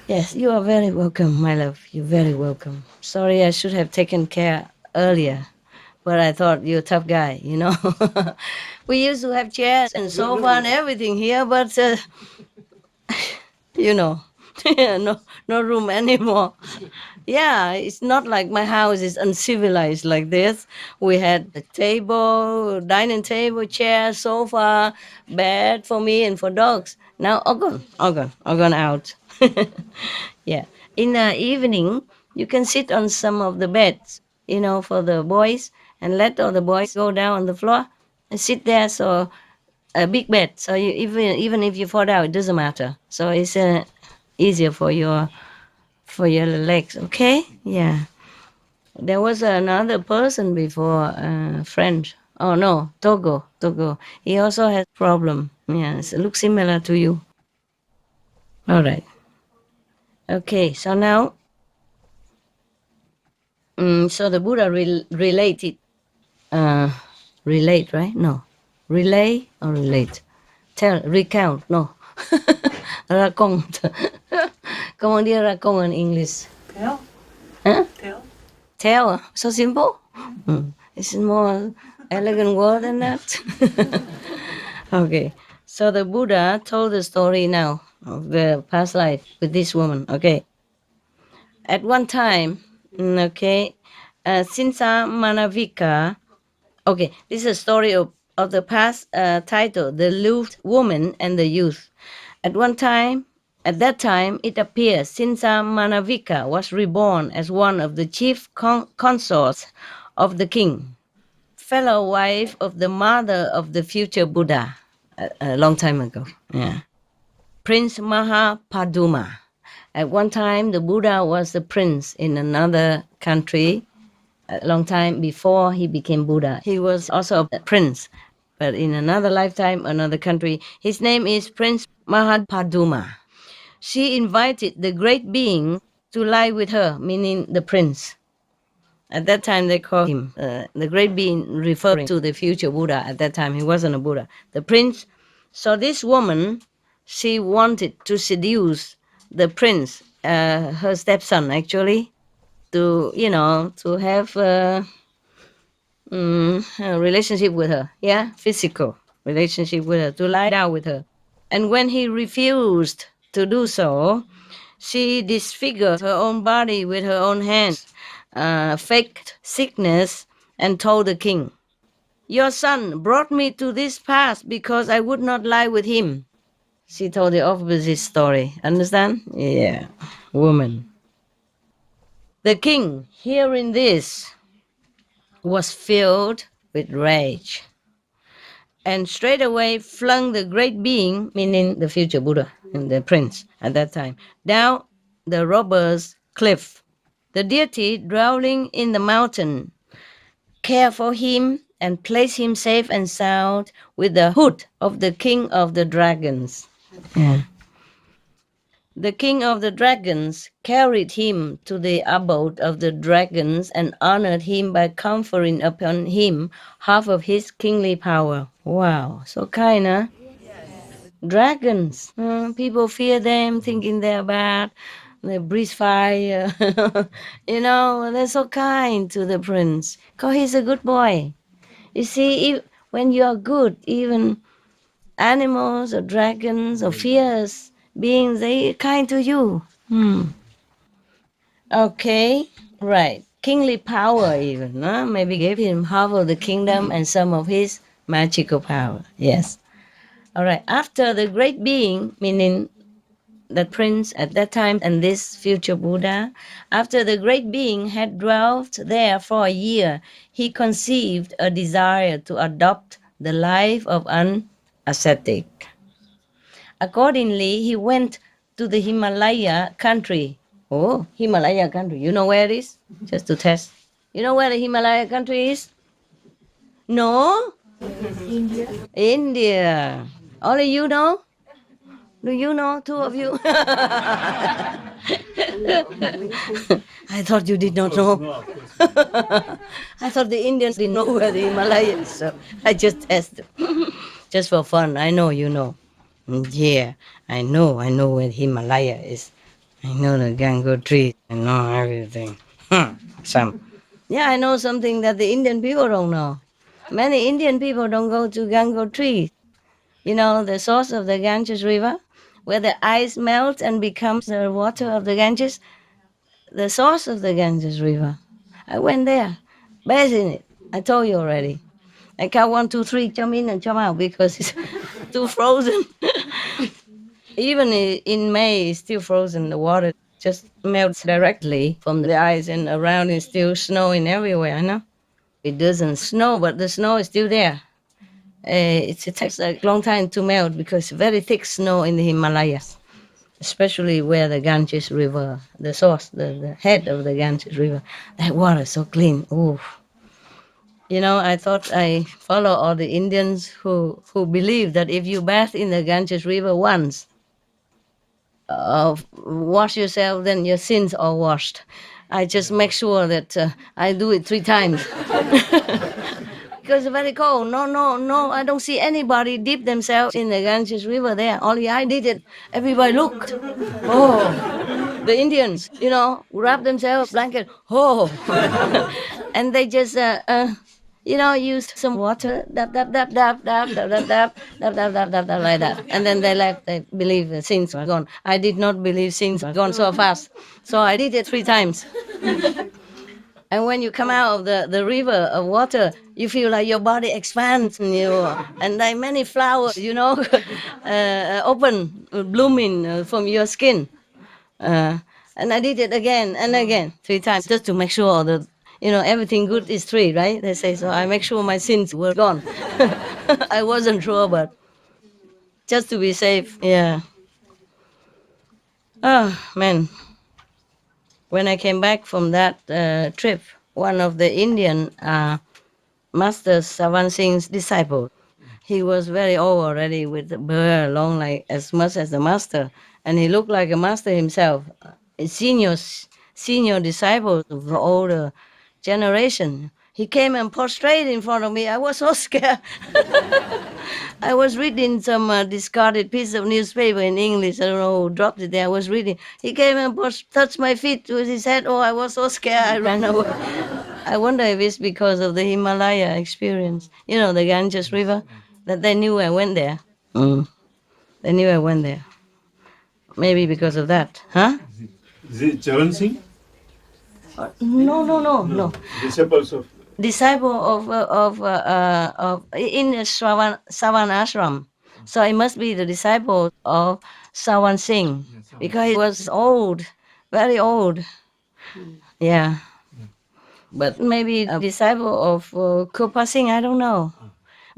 Yes, you are very welcome, my love. You're very welcome. Sorry, I should have taken care earlier, but I thought you're a tough guy, We used to have chairs and sofa and everything here, but no, no room anymore. Yeah, it's not like my house is uncivilized like this. We had a table, dining table, chair, sofa, bed for me and for dogs. Now all gone out. Yeah. In the evening, you can sit on some of the beds, for the boys, and let all the boys go down on the floor and sit there. So a big bed. So even if you fall down, it doesn't matter. So it's easier for your legs. Okay. Yeah. There was another person before, French. Oh no, Togo. He also has problem. Yes, it looks similar to you. All right. Okay. So now, so the Buddha related, relate, right? No, relay or relate. Recount. No, raconte. Comment dire raconte in English? Tell. Huh? Tell. Tell. So simple. It's a more elegant word than that. Okay. So the Buddha told the story now of the past life with this woman. Okay. At one time, Cinca Manavika. Okay, this is a story of the past, title, The Lewd Woman and the Youth. At that time, it appears Cinca Manavika was reborn as one of the chief consorts of the king, fellow wife of the mother of the future Buddha, a long time ago. Yeah. Prince Mahapaduma. At one time, the Buddha was the prince in another country. A long time before he became Buddha, he was also a prince, but in another lifetime, another country. His name is Prince Mahapaduma. She invited the great being to lie with her, meaning the prince. At that time, they called him the great being, referring to the future Buddha. At that time, he wasn't a Buddha. The prince. So this woman, she wanted to seduce the prince, her stepson, actually, to have a relationship with her. Yeah, physical relationship with her, to lie down with her. And when he refused to do so, she disfigured her own body with her own hands, faked sickness, and told the king, "Your son brought me to this pass because I would not lie with him." She told the opposite story. Understand? Yeah, woman. The king, hearing this, was filled with rage and straightway flung the great being, meaning the future Buddha and the prince at that time, down the robber's cliff. The deity dwelling in the mountain care for him and place him safe and sound with the hood of the king of the dragons. Yeah. The king of the dragons carried him to the abode of the dragons and honored him by conferring upon him half of his kingly power. Wow, so kind, huh? Dragons. People fear them, thinking they're bad. They breathe fire. They're so kind to the prince. Because he's a good boy. You see, when you are good, even animals or dragons or fierce beings, they are kind to you. Okay, right. Kingly power even, huh? Maybe gave him half of the kingdom and some of his magical power. Yes. All right. After the great being, meaning that prince at that time and this future Buddha, after the great being had dwelt there for a year, he conceived a desire to adopt the life of an ascetic. Accordingly, he went to the Himalaya country. Oh, Himalaya country. You know where it is? Just to test. You know where the Himalaya country is? No? India. Only you know? Do you know, two of you? I thought you did not know. I thought the Indians didn't know where the Himalayas, so I just tested. Just for fun. I know you know. Yeah, I know where the Himalaya is. I know the Gango tree. I know everything. Some. Yeah, I know something that the Indian people don't know. Many Indian people don't go to Gango tree. You know, the source of the Ganges River, where the ice melts and becomes the water of the Ganges, the source of the Ganges River. I went there, bathed in it. I told you already. I count 1, 2, 3, jump in and jump out because it's too frozen. Even in May, it's still frozen. The water just melts directly from the ice, and around is still snowing everywhere. I know it doesn't snow, but the snow is still there. It takes a long time to melt because very thick snow in the Himalayas, especially where the Ganges River, the source, the head of the Ganges River, that water is so clean. Ooh. I thought I follow all the Indians who believe that if you bathe in the Ganges River once, wash yourself, then your sins are washed. I just make sure that I do it 3 times. Because it's very cold. No, I don't see anybody dip themselves in the Ganges River there. Only I did it. Everybody looked. Oh, the Indians, wrap themselves blanket. Oh, and they just, used some water, dab, dab, dab, dab, dab, dab, dab, dab, dab, dab, dab, dab, dab, like that. And then they left. They believe the sins were gone. I did not believe sins were gone so fast. So I did it 3 times. And when you come out of the river of water, you feel like your body expands, and like many flowers, open, blooming from your skin. And I did it again and again, 3 times, just to make sure that, everything good is 3, right? They say so. I make sure my sins were gone. I wasn't sure, but just to be safe, yeah. Oh, man. When I came back from that trip, one of the Indian Master Savan Singh's disciples, he was very old already with the beard long like as much as the master, and he looked like a master himself. A senior disciple of the older generation. He came and prostrated in front of me. I was so scared. I was reading some discarded piece of newspaper in English. I don't know who dropped it there. I was reading. He came and touched my feet with his head. Oh, I was so scared. I ran away. I wonder if it's because of the Himalaya experience. The Ganges River, that they knew I went there. They knew I went there. Maybe because of that. Huh? Is it Charan Singh? No. Disciples Disciple of in the Savan ashram. So it must be the disciple of Savan Singh because he was old, very old. Yeah. But maybe a disciple of Kirpa Singh, I don't know.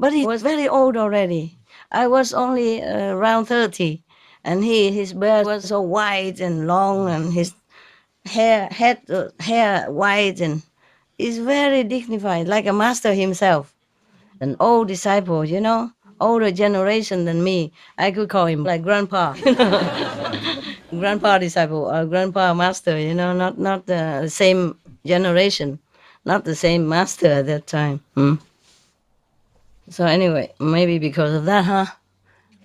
But he was very old already. I was only around 30. And his beard was so white and long, and his hair white, and he's very dignified, like a master himself. An old disciple, older generation than me. I could call him like grandpa, grandpa disciple or grandpa master, not the same generation, not the same master at that time. So anyway, maybe because of that,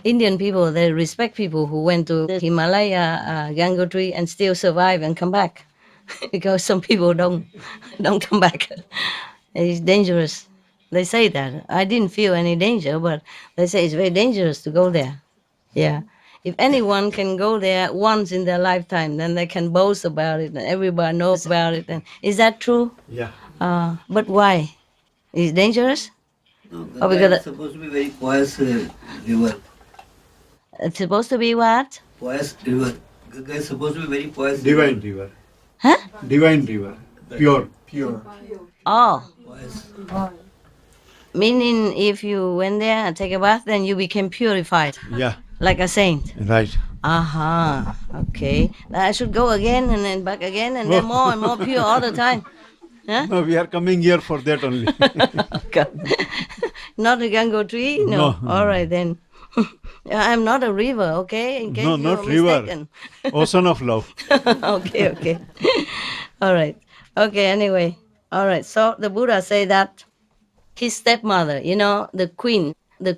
Indian people, they respect people who went to the Himalaya Gangotri and still survive and come back, because some people don't come back. It's dangerous. They say that. I didn't feel any danger, but they say it's very dangerous to go there. Yeah. If anyone can go there once in their lifetime, then they can boast about it and everybody knows about it. And is that true? Yeah. But why? Is it dangerous? No, Oh, Ganga because is supposed to be very pious river. it's supposed to be what? Pious river. Ganga is supposed to be very pious. Divine river. Huh? Divine river. Pure. Oh, Pious. meaning if you went there and take a bath, then you became purified, Yeah. like a saint. Right. Aha, okay. I should go again and then back again and then more and more pure all the time. Huh? No, we are coming here for that only. God. Not a Gangotri? No. No. All right then. I'm not a river, okay? In case No, you're not river. mistaken. Ocean of love. Okay. All right. Okay, anyway. All right. So the Buddha said that his stepmother, the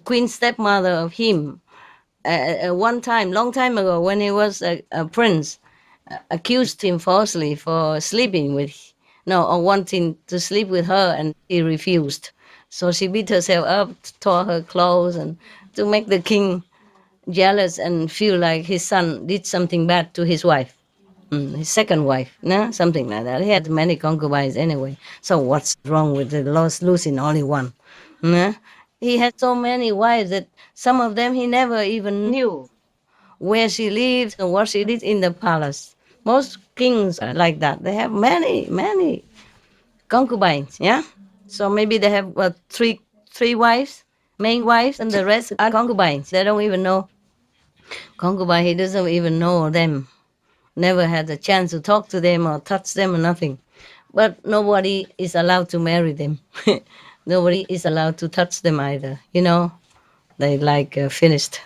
queen stepmother of him, one time, long time ago, when he was a prince, accused him falsely for sleeping with, or wanting to sleep with her, and he refused. So she beat herself up, tore her clothes, and to make the king jealous and feel like his son did something bad to his wife, his second wife, something like that. He had many concubines anyway. So what's wrong with the losing only one? Nah? He had so many wives that some of them he never even knew where she lived and what she did in the palace. Most kings are like that. They have many concubines, yeah? So maybe they have three wives, main wives, and the rest are concubines. They don't even know. Concubine, he doesn't even know them. Never had a chance to talk to them or touch them or nothing. But nobody is allowed to marry them. Nobody is allowed to touch them either. They finished.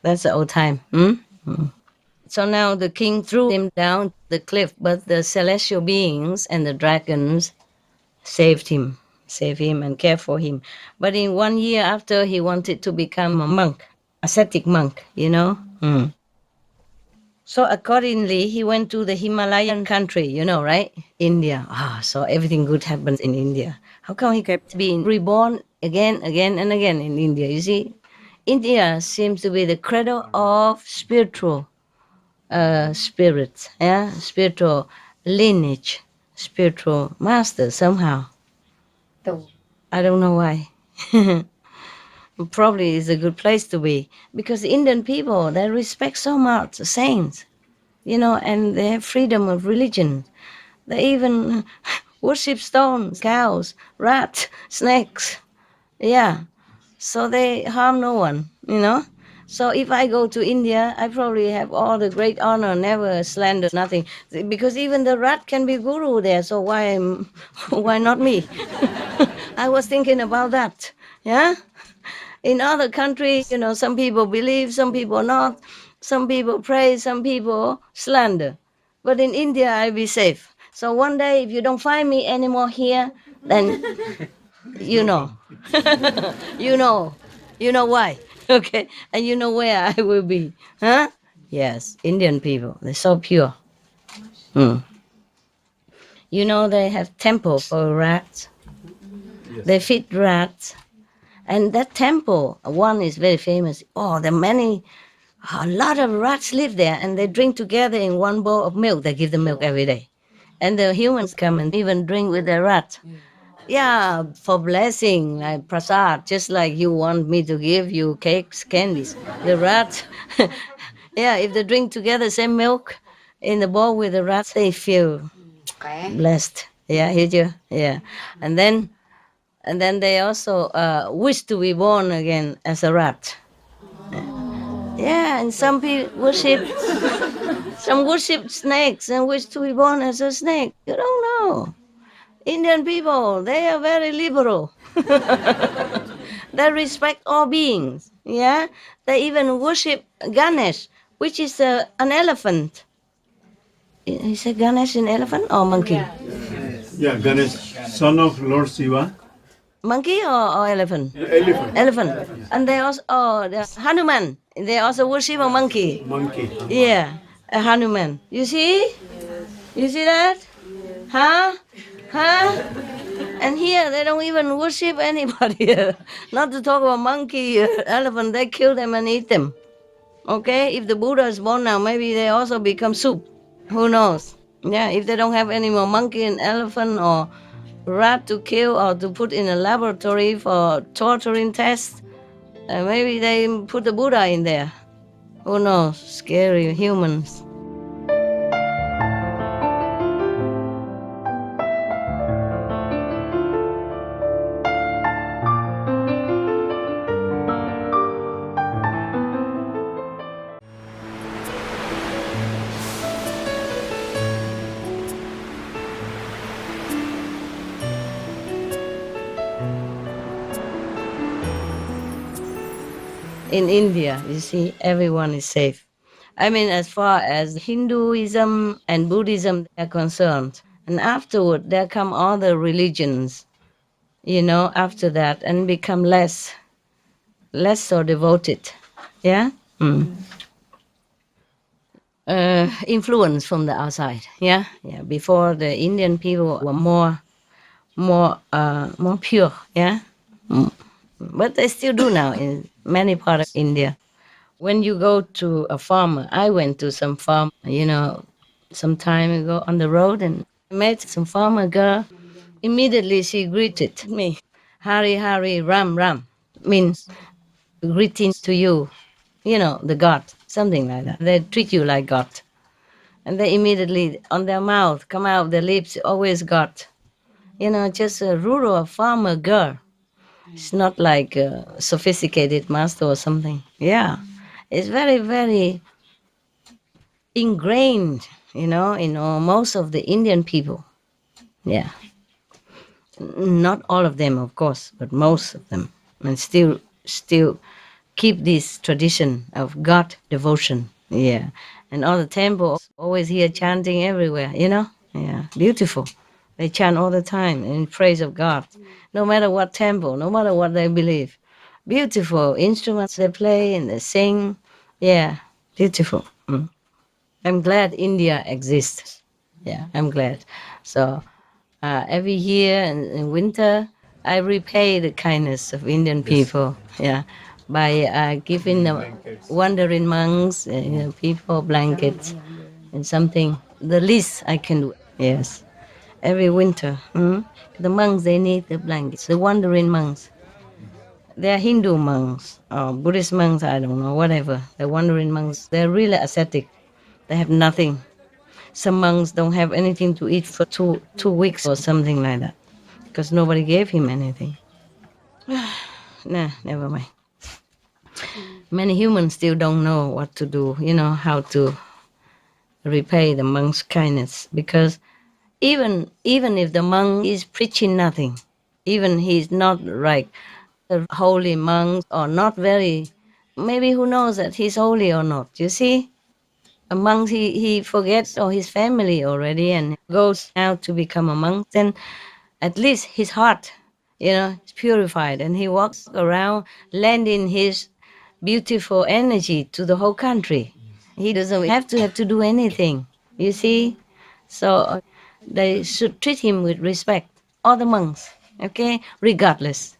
That's the old time. So now the king threw him down the cliff, but the celestial beings and the dragons saved him and cared for him. But in 1 year after, he wanted to become a monk, ascetic monk, So accordingly, he went to the Himalayan country, right? India. So everything good happens in India. How come he kept being reborn again and again in India? You see, India seems to be the cradle of spiritual spirits, spiritual lineage, spiritual master somehow. I don't know why. Probably it's a good place to be, because the Indian people, they respect so much the saints, and they have freedom of religion. They even worship stones, cows, rats, snakes. Yeah. So they harm no one, So if I go to India, I probably have all the great honor, never slander, nothing. Because even the rat can be guru there, so why not me? I was thinking about that, yeah? In other countries, some people believe, some people not. Some people praise, some people slander. But in India, I'll be safe. So one day, if you don't find me anymore here, then you know. you know why. Okay? And you know where I will be. Huh? Yes, Indian people, they're so pure. They have temple for rats. Yes. They feed rats. And that temple, one is very famous. Oh, there are a lot of rats live there, and they drink together in one bowl of milk. They give them milk every day. And the humans come and even drink with the rats. Yeah, for blessing, like prasad, just like you want me to give you cakes, candies. The rats, if they drink together same milk in the bowl with the rats, they feel blessed. Yeah, hear you? Yeah. And then And then they also wish to be born again as a rat. Yeah, and some people worship snakes and wish to be born as a snake. You don't know. Indian people, they are very liberal. They respect all beings. Yeah, they even worship Ganesh, which is an elephant. Is it Ganesh an elephant or monkey? Yeah, Ganesh, son of Lord Shiva. Monkey or elephant? Elephant. Elephant. And they also, there's Hanuman. They also worship a monkey. Monkey. Yeah, a Hanuman. You see? You see that? Huh? Huh? And here they don't even worship anybody. Not to talk about monkey, elephant, they kill them and eat them. Okay? If the Buddha is born now, maybe they also become soup. Who knows? Yeah, if they don't have any more monkey and elephant or rat to kill or to put in a laboratory for torturing tests, maybe they put the Buddha in there. Who knows? Scary humans. In India, you see, everyone is safe. I mean, as far as Hinduism and Buddhism are concerned. And afterward, there come other religions, after that, and become less so devoted. Yeah? Influence from the outside. Yeah? Yeah. Before, the Indian people were more pure. Yeah? But they still do now in many parts of India. When you go to a farmer, I went to some farm, some time ago on the road and met some farmer girl. Immediately she greeted me. Hari Hari Ram Ram means greetings to you, the God, something like that. They treat you like God. And they immediately, on their mouth, come out, their lips, always God. Just a rural farmer girl. It's not like a sophisticated master or something. Yeah. It's very, very ingrained, in most of the Indian people. Yeah. Not all of them, of course, but most of them. And still keep this tradition of God devotion. Yeah. And all the temples, always hear chanting everywhere, Yeah. Beautiful. They chant all the time in praise of God. No matter what temple, no matter what they believe. Beautiful instruments they play and they sing. Yeah, beautiful. I'm glad India exists. Yeah, I'm glad. So every year in winter, I repay the kindness of Indian people. Yeah, by giving them wandering monks, people blankets and something. The least I can do. Yes, every winter. The monks, they need the blankets. The wandering monks. They're Hindu monks or Buddhist monks, I don't know, whatever. The wandering monks, they're really ascetic. They have nothing. Some monks don't have anything to eat for two weeks or something like that because nobody gave him anything. Nah, never mind. Many humans still don't know what to do, how to repay the monk's kindness, because even if the monk is preaching nothing, even he's not like a holy monk or not very, maybe who knows that he's holy or not, you see? A monk, he forgets all his family already and goes out to become a monk, then at least his heart, is purified and he walks around lending his beautiful energy to the whole country. He doesn't have to do anything, you see? So they should treat him with respect, all the monks, okay? Regardless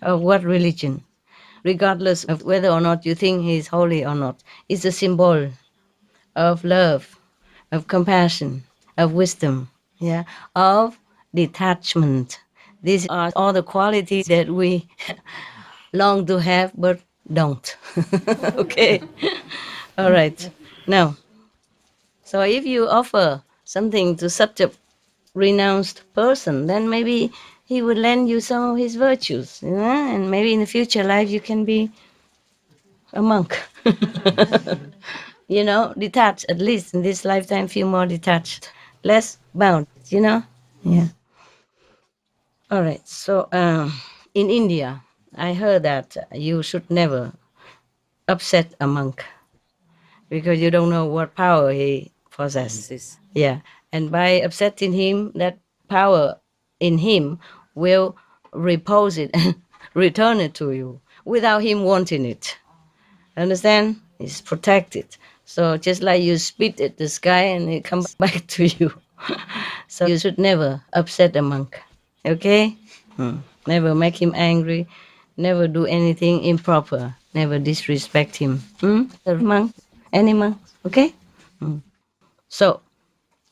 of what religion, regardless of whether or not you think he's holy or not. It's a symbol of love, of compassion, of wisdom, yeah, of detachment. These are all the qualities that we long to have but don't. Okay? All right. Now, so if you offer something to such a renounced person, then maybe he would lend you some of his virtues, and maybe in the future life you can be a monk. Detached, at least in this lifetime, feel more detached, less bound, Yeah. All right. So in India, I heard that you should never upset a monk because you don't know what power he possesses. Yeah. And by upsetting him, that power in him will repose it and return it to you without him wanting it. Understand? It's protected. So just like you spit at the sky and it comes back to you. So you should never upset a monk. Okay? Never make him angry. Never do anything improper. Never disrespect him. The monk, any monk. Okay? So,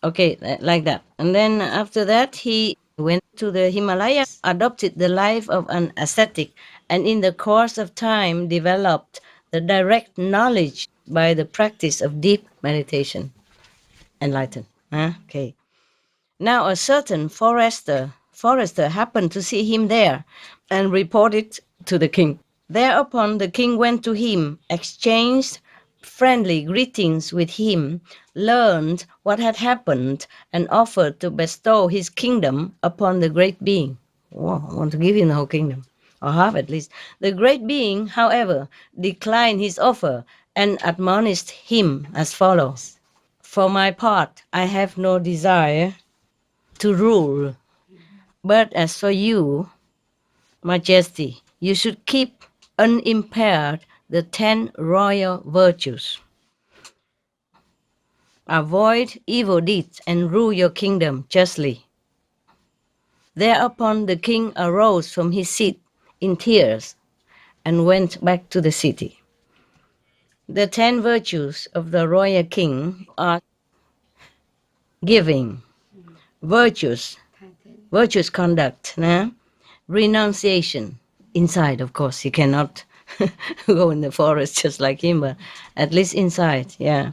okay, like that. And then after that, he went to the Himalayas, adopted the life of an ascetic, and in the course of time developed the direct knowledge by the practice of deep meditation. Enlightened. Okay. Now a certain forester happened to see him there and reported to the king. Thereupon the king went to him, exchanged friendly greetings with him, learned what had happened, and offered to bestow his kingdom upon the great being. Oh, I want to give him the whole kingdom, or half at least. The great being, however, declined his offer and admonished him as follows. For my part, I have no desire to rule, but as for you, Majesty, you should keep unimpaired the 10 royal virtues. Avoid evil deeds and rule your kingdom justly. Thereupon the king arose from his seat in tears and went back to the city. The 10 virtues of the royal king are giving, virtuous conduct, renunciation. Inside, of course, you cannot go in the forest just like him, but at least inside, yeah.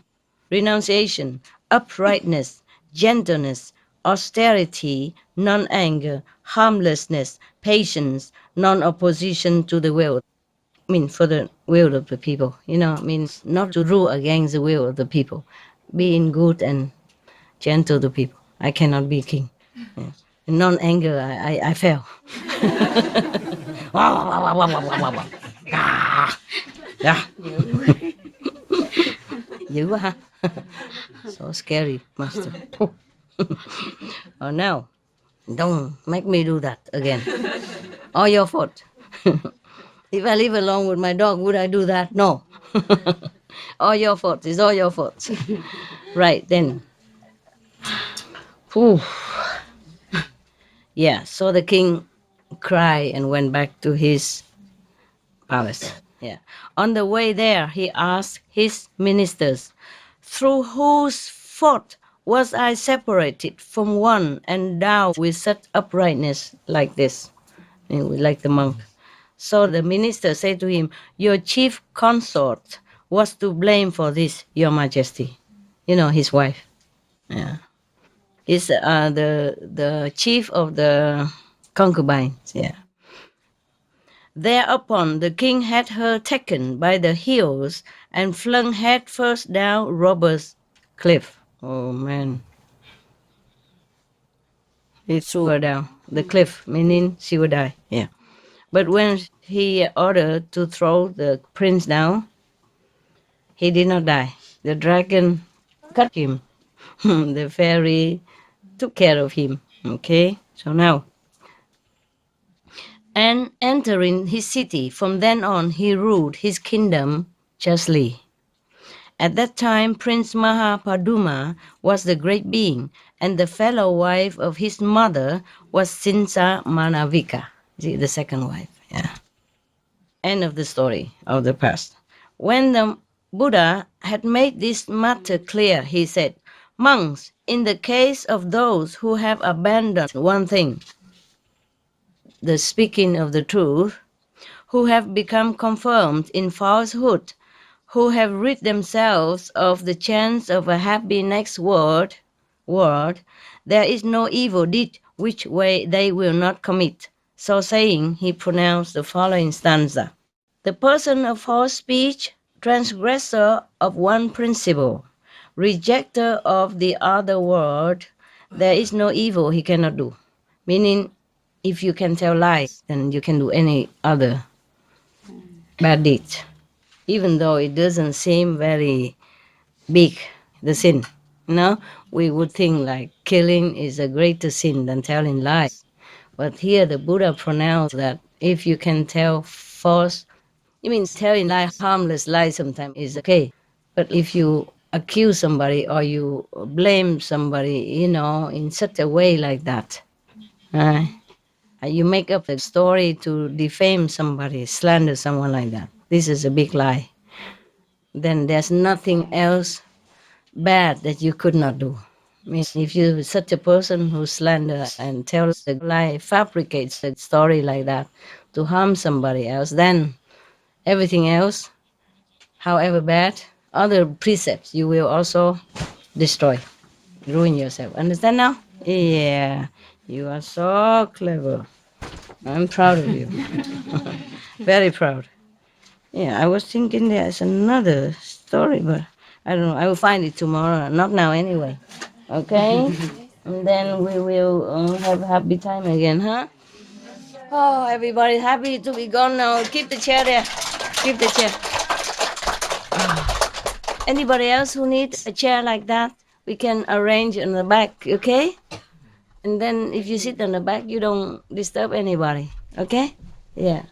Renunciation, uprightness, gentleness, austerity, non-anger, harmlessness, patience, non-opposition to the will. For the will of the people, means not to rule against the will of the people. Being good and gentle to people. I cannot be king. Yeah. Non-anger, I fail. Yeah. Dữ quá ha. So scary, master. Oh no, don't make me do that again. All your fault. If I live alone with my dog, would I do that? No. All your fault. It's all your fault. Right, then. Whew. Yeah, so the king cried and went back to his palace. Yeah. On the way there, he asked his ministers, through whose fault was I separated from one endowed with such uprightness like this, like the monk? So the minister said to him, your chief consort was to blame for this, your majesty. His wife. Yeah. Is the chief of the concubines. Yeah. Thereupon the king had her taken by the heels and flung head first down robber's cliff. Oh man. He threw her down the cliff, meaning she would die. Yeah. But when he ordered to throw the prince down, he did not die. The dragon cut him. The fairy took care of him. Okay, so now. And entering his city, from then on he ruled his kingdom justly. At that time, Prince Mahapaduma was the great being, and the fellow wife of his mother was Cinca Manavika, the second wife. Yeah. End of the story of the past. When the Buddha had made this matter clear, he said, monks, in the case of those who have abandoned one thing, the speaking of the truth, who have become confirmed in falsehood, who have rid themselves of the chance of a happy next world, there is no evil deed which way they will not commit. So saying, he pronounced the following stanza. The person of false speech, transgressor of one principle, rejecter of the other word, there is no evil he cannot do. Meaning, if you can tell lies, then you can do any other bad deed. Even though it doesn't seem very big, the sin. We would think like killing is a greater sin than telling lies. But here the Buddha pronounced that if you can tell false, it means telling harmless lies sometimes is okay. But if you accuse somebody or you blame somebody, in such a way like that, you make up a story to defame somebody, slander someone like that. This is a big lie. Then there's nothing else bad that you could not do. I mean, if you're such a person who slander and tells a lie, fabricates a story like that to harm somebody else, then everything else, however bad, other precepts you will also destroy, ruin yourself. Understand now? Yeah, you are so clever. I'm proud of you. Very proud. Yeah, I was thinking there's another story, but I don't know. I will find it tomorrow. Not now, anyway. Okay? And then we will have a happy time again, huh? Oh, everybody's happy to be gone now. Keep the chair there. Keep the chair. Anybody else who needs a chair like that, we can arrange in the back, okay? And then if you sit on the back, you don't disturb anybody, okay? Yeah.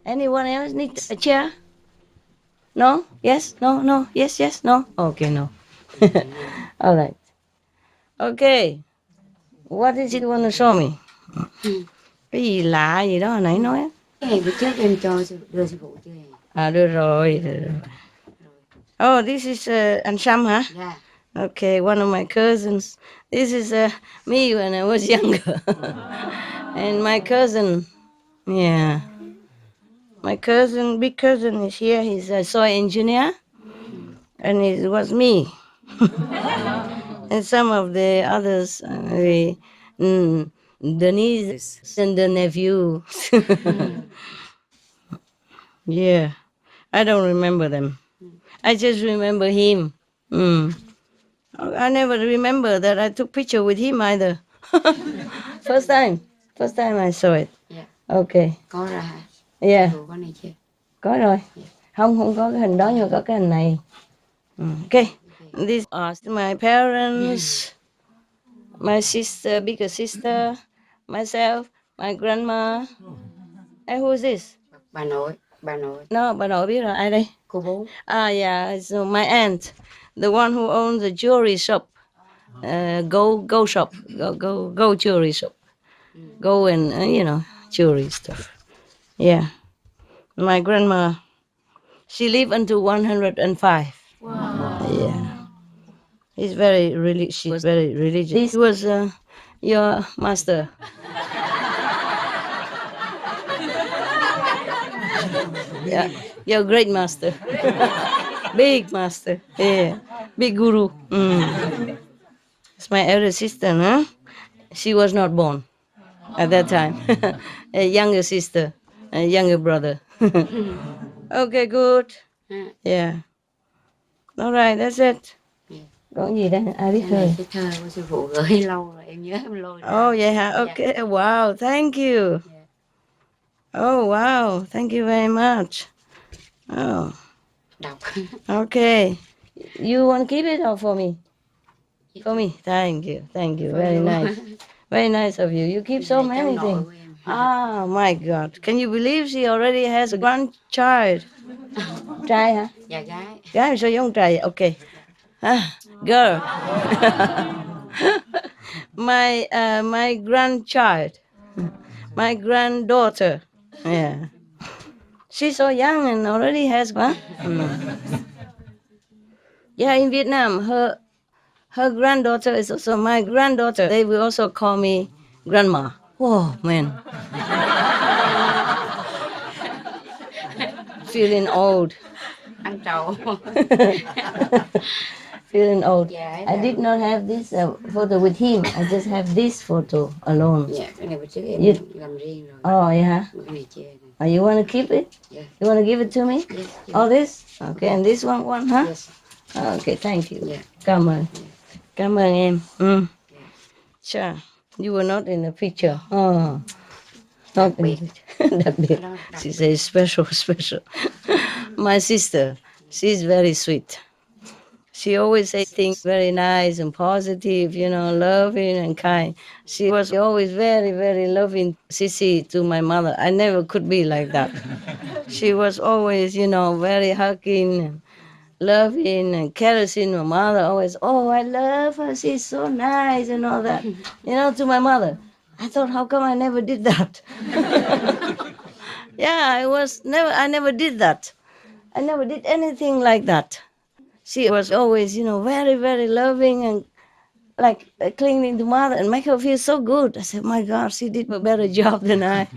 Anyone else needs a chair? No? Yes? No? No? Yes? Yes? No? Okay, no. All right. Okay. What is it you want to show me? Cái gì lạ gì đó hồi nãy nói á. Cái bữa trước em đưa sư phụ chưa? Đưa rồi. Oh, this is Ansham, huh? Yeah. Okay, one of my cousins. This is me when I was younger. And my cousin, yeah. My cousin, big cousin is here. He's a soil engineer. And it was me. And some of the others, the niece and the nephew. Yeah, I don't remember them. I just remember him. I never remember that I took picture with him either. First time I saw it. Yeah. Okay. Có ra hả? Yeah. Đồ có này chưa? Có rồi. Không có cái hình đó nhưng mà có cái hình này. Okay. These are my parents, my sister, bigger sister, myself, my grandma. Hey, who is this? Bà nội. No, bà nội biết rồi. Ai đây? Cô bố. Yeah, so my aunt, the one who owns a jewelry shop. Go shop. Go jewelry shop. Go and, jewelry stuff. Yeah. My grandma, she lived until 105. Wow. Yeah. She was very religious. This was your master. Yeah, your great master. Big master. Yeah. Big guru. It's my elder sister, huh? She was not born at that time. A younger sister, a younger brother. Okay, good. Yeah. All right, that's it. Có gì đây? Ai biết thơ? Cái thơ của sư phụ gửi lâu rồi, em nhớ em lôi ra. Oh, yeah. Okay. Wow. Thank you. Oh, wow. Thank you very much. Oh. Đọc. Okay. You want to keep it or for me? For me. Thank you. Very nice. Very nice of you. You keep so many things. Oh, my God. Can you believe she already has a grandchild? Trai hả? Dạ gái. Gái sao giống trai? Okay. Girl. My grandchild. My granddaughter. Yeah. She's so young and already has one. Yeah, in Vietnam, her granddaughter is also my granddaughter. They will also call me grandma. Oh, man. Feeling old. Ăn trầu. feeling old. Dạ, I did not have this photo with him. I just have this photo alone. dạ, cái này bữa trước em You- làm riêng rồi. Oh, yeah. Cái này chê này. Oh, you want to keep it? Yeah. You want to give it to me? Yes, All this? Okay, and this one, huh? yes. Okay, thank you. Yeah. Cảm ơn. Cảm ơn em. Sure. You were not in the picture. Oh. Not in the picture. Đặc biệt. She says special, special. My sister, she's very sweet. She always says things very nice and positive, loving and kind. She was always very, very loving Sissy to my mother. I never could be like that. She was always, very hugging and loving and caressing my mother. Always, oh, I love her. She's so nice and all that. To my mother. I thought, how come I never did that? Yeah, I never did that. I never did anything like that. She was always, very, very loving and like clinging to mother and make her feel so good. I said, my God, she did a better job than I.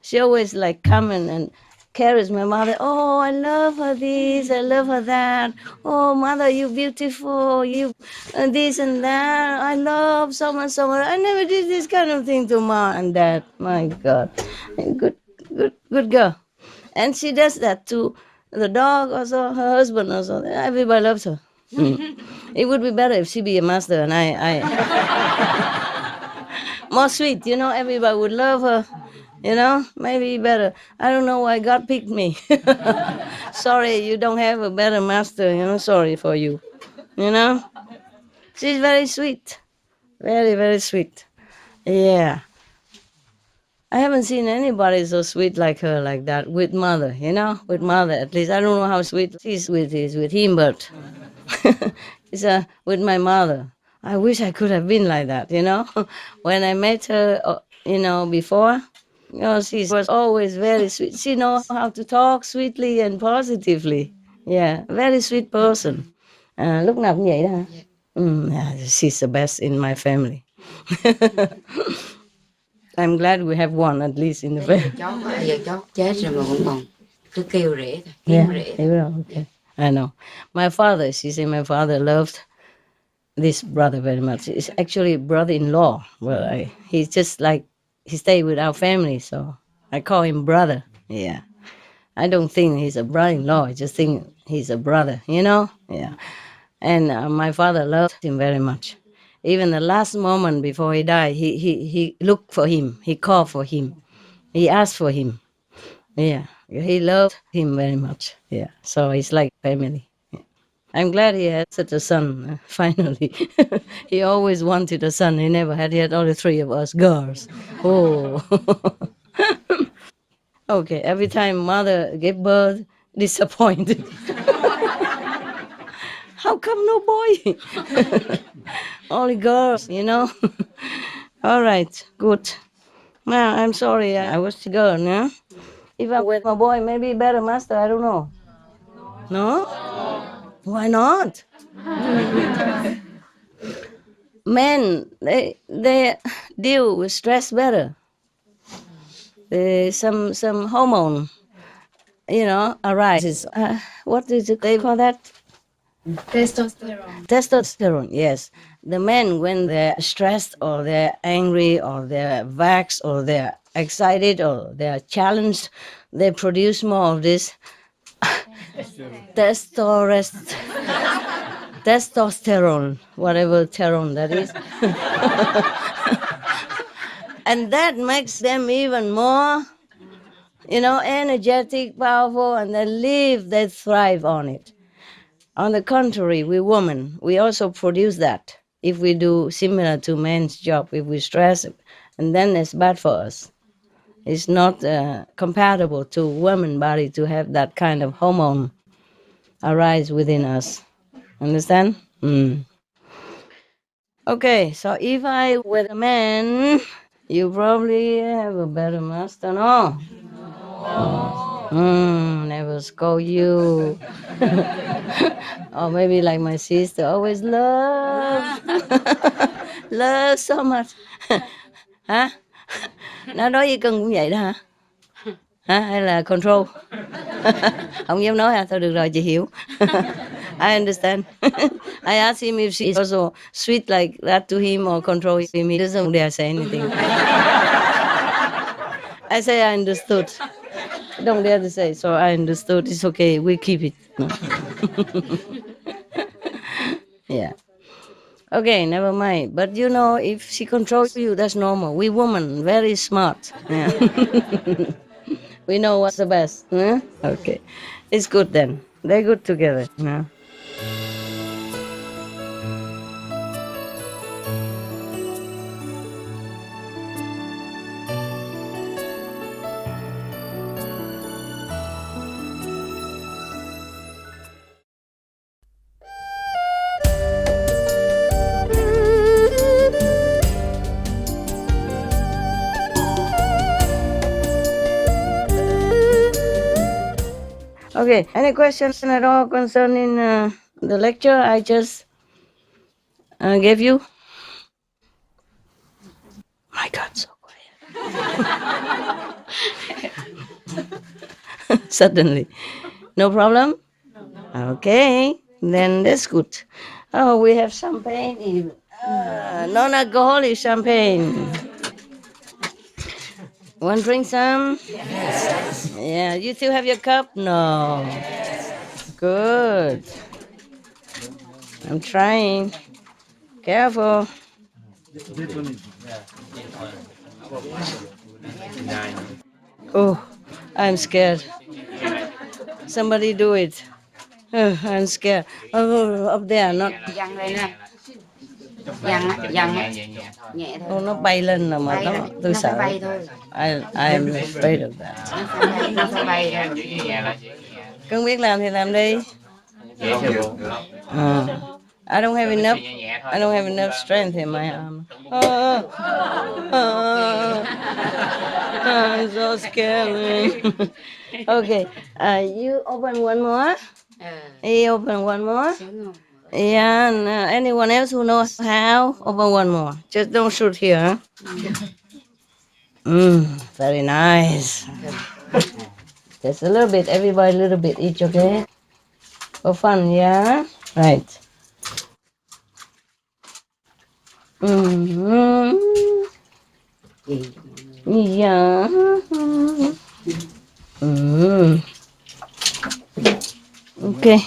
She always like come and carries my mother. Oh, I love her this, I love her that. Oh, mother, you beautiful, you this and that. I love someone, someone. I never did this kind of thing to mom and dad. My God, good girl. And she does that to the dog also, her husband also. Everybody loves her. It would be better if she be a master and I more sweet, everybody would love her. Maybe better. I don't know why God picked me. Sorry, you don't have a better master, sorry for you. She's very sweet. Very, very sweet. Yeah. I haven't seen anybody so sweet like her, like that, with mother, with mother. At least I don't know how sweet she's with him, but it's with my mother. I wish I could have been like that, When I met her, before, she was always very sweet. She knows how to talk sweetly and positively. Yeah, very sweet person. Lúc nào cũng vậy đó hả? Yeah, she's the best in my family. I'm glad we have one at least in the family. Giờ chó chết rồi mà vẫn còn cứ kêu rễ thôi, Yeah, rễ. okay. I know. My father, she said my father loved this brother very much. He's actually a brother-in-law. Well, he's just like, he stayed with our family, so I call him brother. Yeah. I don't think he's a brother-in-law. I just think he's a brother, Yeah. And my father loved him very much. Even the last moment before he died, he looked for him. He called for him. He asked for him. Yeah. He loved him very much. Yeah. So it's like family. Yeah. I'm glad he had such a son, finally. He always wanted a son. He never had. He had only 3 of us girls. Oh. Okay. Every time mother gave birth, disappointed. How come no boy? Only girls, All right, good. Now, I'm sorry, I was a girl, yeah? If I were a boy, maybe better master, I don't know. No? Why not? Men, they deal with stress better. Some hormone, arises. What is it they call that? Testosterone, yes. The men, when they're stressed or they're angry or they're vexed or they're excited or they're challenged, they produce more of this testosterone, whatever terone that is. And that makes them even more, energetic, powerful, and they thrive on it. On the contrary, we women, we also produce that. If we do similar to men's job, if we stress, and then it's bad for us. It's not compatible to women's body to have that kind of hormone arise within us. Understand? Okay, so if I were a man, you probably have a better master, no? Never scold you. Or maybe like my sister, always love. Love so much. Hả? Nó nói với cưng cũng vậy đó hả? Hả? Hay là control? Không dám nói hả? Thôi được rồi, chị hiểu. I understand. I asked him if she's also sweet like that to him or control him. He doesn't dare say anything. I say I understood. Don't dare to say, so I understood. It's okay. We keep it. No. Yeah. Okay, never mind. But you know, if she controls you, that's normal. We women, very smart. Yeah. We know what's the best. Huh? Okay. It's good then. They're good together. Yeah. Okay, any questions at all concerning the lecture I just gave you? My God, so quiet. Suddenly. No problem? Okay, then that's good. Oh, we have champagne even. Non-alcoholic champagne. Want to drink some? Yeah, you still have your cup? No. Good. I'm trying. Careful. Oh, I'm scared. Somebody do it. I'm scared. Oh, up there, not. Dằn lên nè. Dằn á, dằn á. Nhẹ thôi. Oh, nó bay lên là mà Bay nó, thôi, tôi nó phải sợ. bay thôi. I'm afraid of that. Nó phải bay ra. Cưng biết làm thì làm đi. I don't have enough. I don't have enough strength in my arm. I'm so scared. Okay, you open one more. He open one more. Yeah, and anyone else who knows how, open one more. Just don't shoot here. Very nice. Just a little bit, everybody a little bit each, okay? For fun, yeah? Right. Mm-hmm. Yeah. Mm. Okay.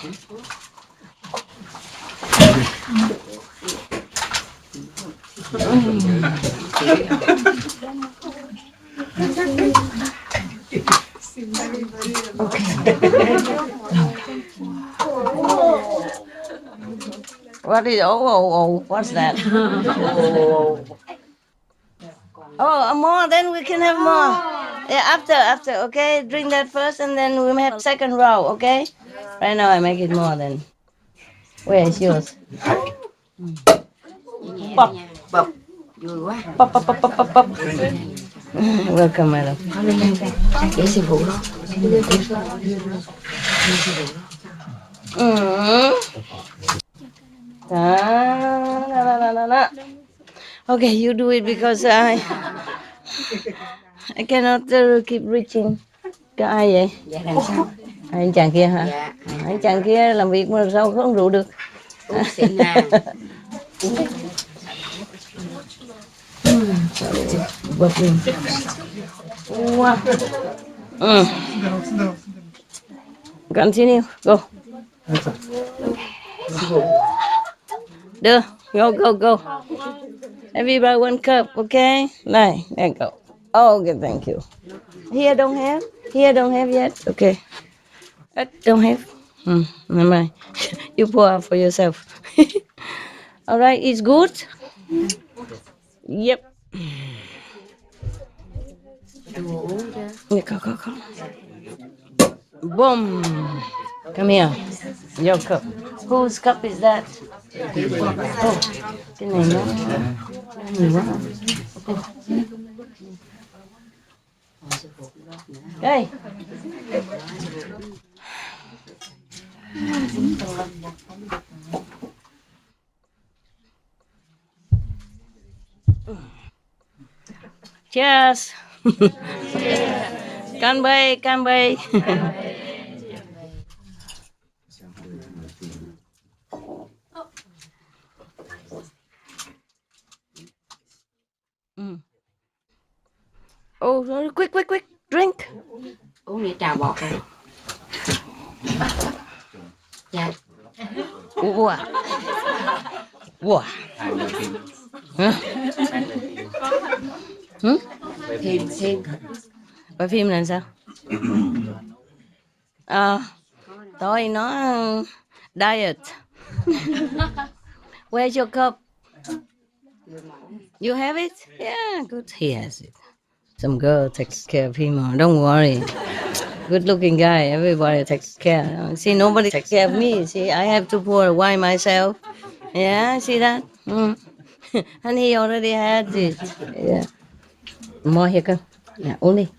What is what's that? Oh, more, then we can have more. Yeah, after, okay? Drink that first and then we'll have second row, okay? Right now I make it more then. Where is yours? Pop. Bập. Vui quá. Pop, pop, pop, pop, pop, pop. Welcome, madam. Có lên đây. Để sư phụ đó. Okay, you do it because I cannot keep reaching. Cái ai vậy? Dạ làm sao? Anh chàng kia hả? Dạ. Anh chàng kia làm việc mà sao không rượu được? Uống xịn à. Continue, go. Đưa, go. Everybody one cup, okay? Này, there go. Oh, okay, thank you. Here don't have yet. Okay. Don't have. Never mind. You pour out for yourself. All right, it's good. Yep. Go. Boom. Come here. Your cup. Whose cup is that? Oh, cái này nó nhiều quá. Đây. Cheers. Can bay. Oh, sorry. Quick, drink. Uống để trà bọt rồi. Dạ. Wow. Wow. Hả? Phim. Coi phim là sao? Tôi nó diet. Where's your cup? You have it? Yeah, good. He has it. Some girl takes care of him. Don't worry. Good looking guy. Everybody takes care. See, nobody takes care of me. See, I have to pour wine myself. Yeah, see that? And he already had it. Yeah. More here, come. Yeah, only.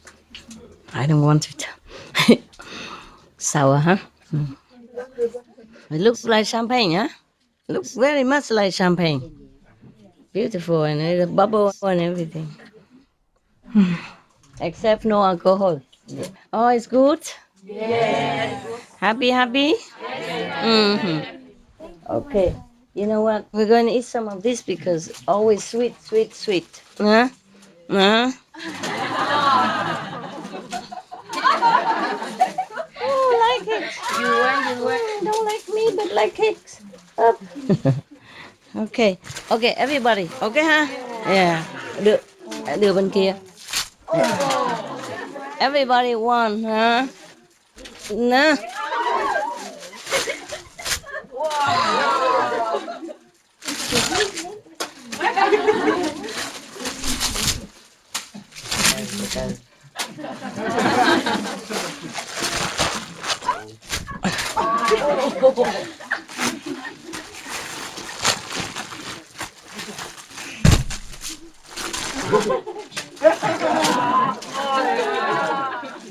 I don't want it. Sour, huh? It looks like champagne, huh? Looks very much like champagne. Beautiful, and it's a bubble and everything. Except no alcohol. Oh, it's good? Yes. Happy? Mm-hmm. Okay. You know what? We're going to eat some of this because always sweet. Huh? Huh? Oh, like it. You want. Don't like me, but like cakes. Up. Okay, everybody. Okay, ha? Yeah. Đưa bên kia. Yeah. Everybody one, huh? No.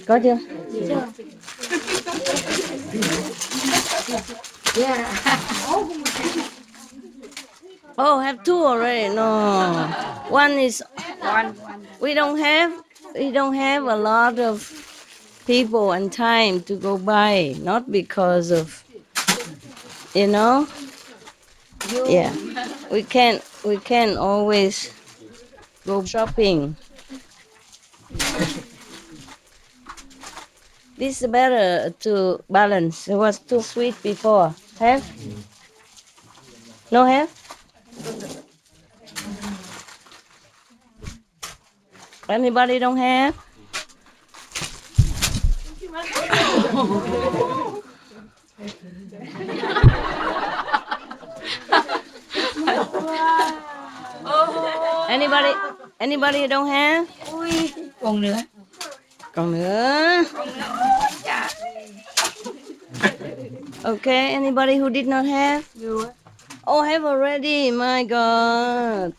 Có chưa? Yeah. Oh, have two already. No, one is. One. We don't have a lot of people and time to go by. Not because of, Yeah, we can't always go shopping. This is better to balance. It was too sweet before. Have? No have? Anybody don't have? Anybody don't have? Ui, còn nữa. Còn nữa. Okay, anybody who did not have? Oh, have already. My God.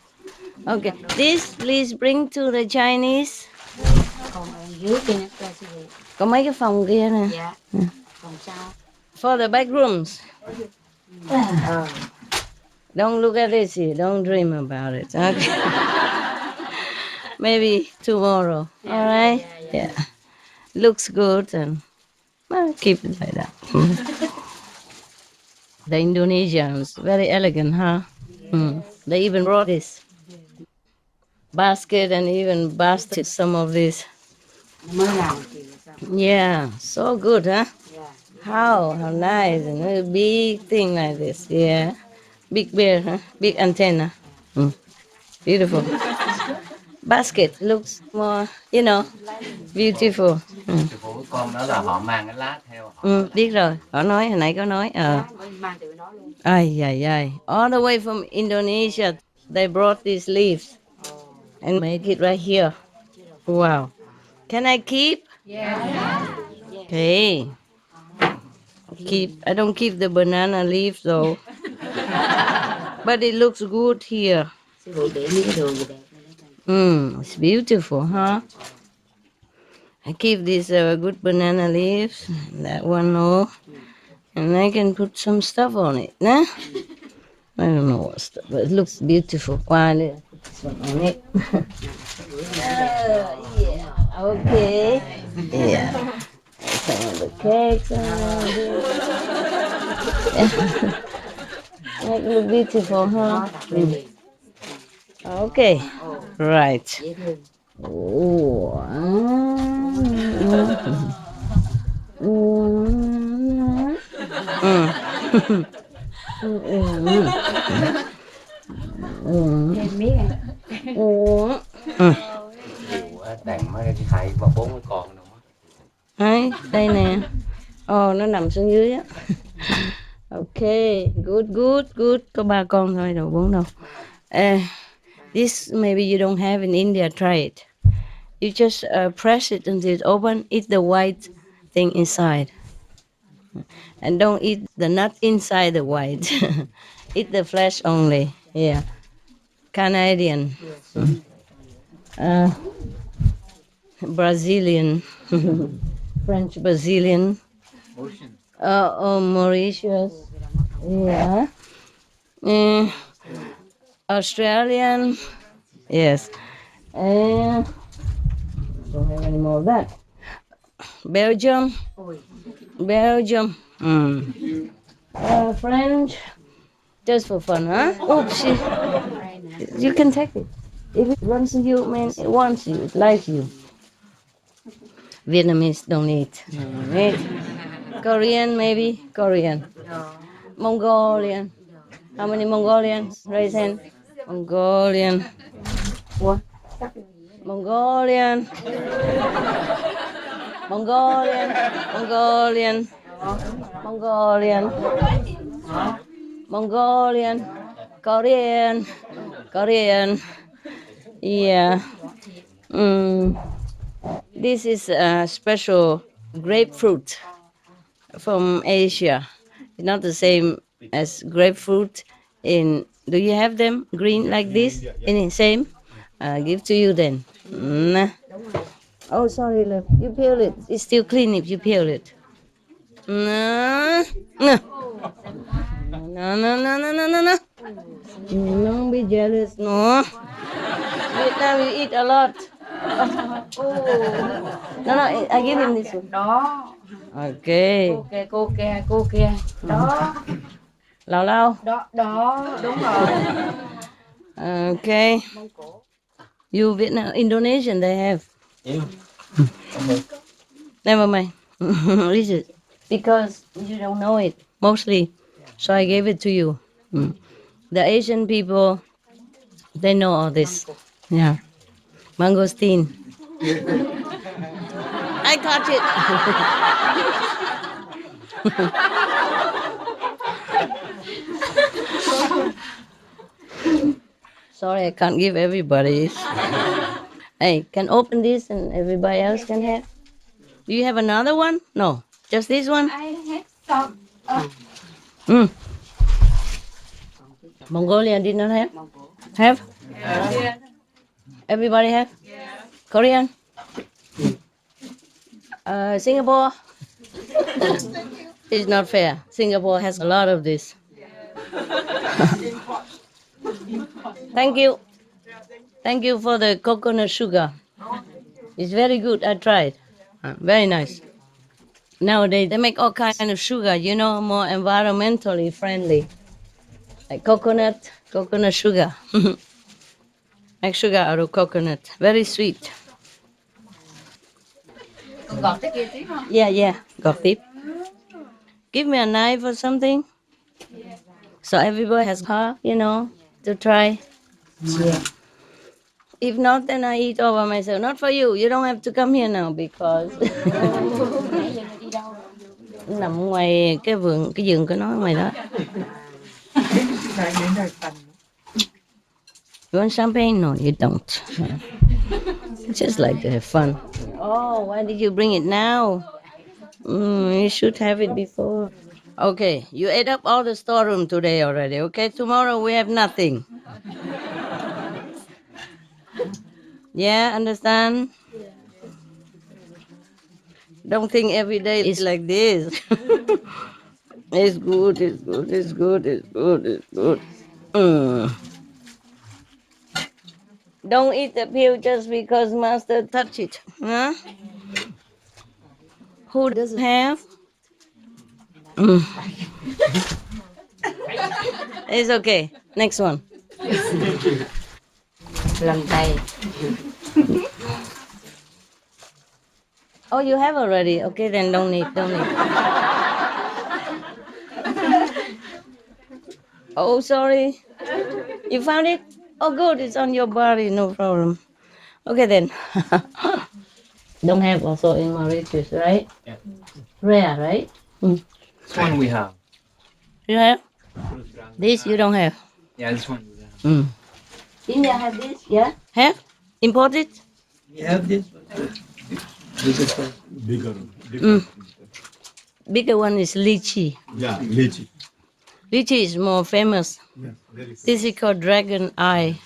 Okay, this please bring to the Chinese. Còn ở dưới kia nữa. Có mấy cái phòng kia nè. Dạ. Còn sao? For the back rooms. Don't look at this here. Don't dream about it. Okay. Maybe tomorrow. All right? Yeah. Looks good and well, keep it like that. The Indonesians, very elegant, huh? They even brought this basket and even basket some of this. Mới làm thì sao? Yeah, so good, huh? Yeah. How nice, and a big thing like this. Yeah, big bear, huh? Big antenna. Beautiful. Basket looks more, beautiful. Của con đó là họ mang cái lá theo họ. Biết rồi, họ nói hồi nãy có nói. Mới mang từ đó luôn. Ay. All the way from Indonesia, they brought these leaves and make it right here. Wow. Can I keep? Yeah. Okay. I don't keep the banana leaf though. But it looks good here. Sư phụ để mấy cái đồ gì đẹp. It's beautiful, huh? I keep these good banana leaves. That one, no. And I can put some stuff on it, nah? I don't know what stuff, but it looks beautiful. Quietly, put this one on it. Yeah. Okay. Yeah. Some of the cakes around here. Make look beautiful, huh? Okay. Right. Oh. Đàn mới thầy và 4 cái con đâu mất. Đấy, đây nè. Nó nằm xuống dưới á. Okay, good, good, good. Có 3 con thôi, đâu 4 đâu. This maybe you don't have in India. Try it. You just press it until it's open. Eat the white thing inside, and don't eat the nut inside the white. Eat the flesh only. Yeah, Canadian, Brazilian, French Brazilian, Mauritius. Yeah. Australian. Yes. And don't have any more of that. Belgium. Belgium. French. Just for fun, huh? Oops. You can take it. If it runs to you, man, it wants you, it likes you. Vietnamese don't eat. Korean, maybe? Korean. Mongolian. How many Mongolians? Raise hand. Mongolian. What? Mongolian. Mongolian. Mongolian. Mongolian. Mongolian. Korean. Korean. Yeah. This is a special grapefruit from Asia. It's not the same as grapefruit in. Do you have them green like this? Any same? Give to you then. Nah. Oh, sorry, love. You peel it. It's still clean if you peel it. No, no, no, no, no, no, no, no, no. Don't be jealous, no. Vietnam, you eat a lot. No, no, I give him this one. Đó. Okay. Cô kia. Đó. Lao lao. Đó, đúng rồi. Okay. You Vietnam, Indonesian, they have. Yeah. Never mind. Is it? Because you don't know it mostly, so I gave it to you. The Asian people, they know all this. Yeah, mangosteen. I touch it. Sorry, I can't give everybody. Hey, can open this and everybody else can have. Do you have another one? No, just this one. I have some. Mongolia did not have. Have? Everybody have? Korean? Singapore? It's not fair. Singapore has a lot of this. Thank you. Thank you for the coconut sugar. It's very good. I tried. Very nice. Nowadays, they make all kinds of sugar, more environmentally friendly. Like coconut sugar. Make sugar out of coconut. Very sweet. Gọt cái kia tí không? Yeah. Gọt tiếp. Give me a knife or something. So everybody has half, to try. Yeah. If not, then I eat all by myself. Not for you. You don't have to come here now because nằm ngoài cái vườn của nó ngoài đó. You want champagne? No, you don't. Just like to have fun. Oh, why did you bring it now? You should have it before. Okay, you ate up all the storeroom today already. Okay, tomorrow we have nothing. Yeah, understand? Don't think every day is like this. It's good. Don't eat the pill just because master touch it. Huh? Who doesn't have? Mm. It's okay. Next one. Lần tay. Oh, you have already. Okay, then don't need. Oh, sorry. You found it? Oh, good. It's on your body. No problem. Okay, then. Don't have also in Mauritius, right? Yeah. Rare, right? Mm. This one we have. You have? This you don't have. Yeah, this one we have. Mm. India have this? Yeah? Have? Imported? We have this. Biggest one. Bigger. Bigger one is lychee. Yeah, lychee. Lychee is more famous. Yeah, very good. This is called dragon eye.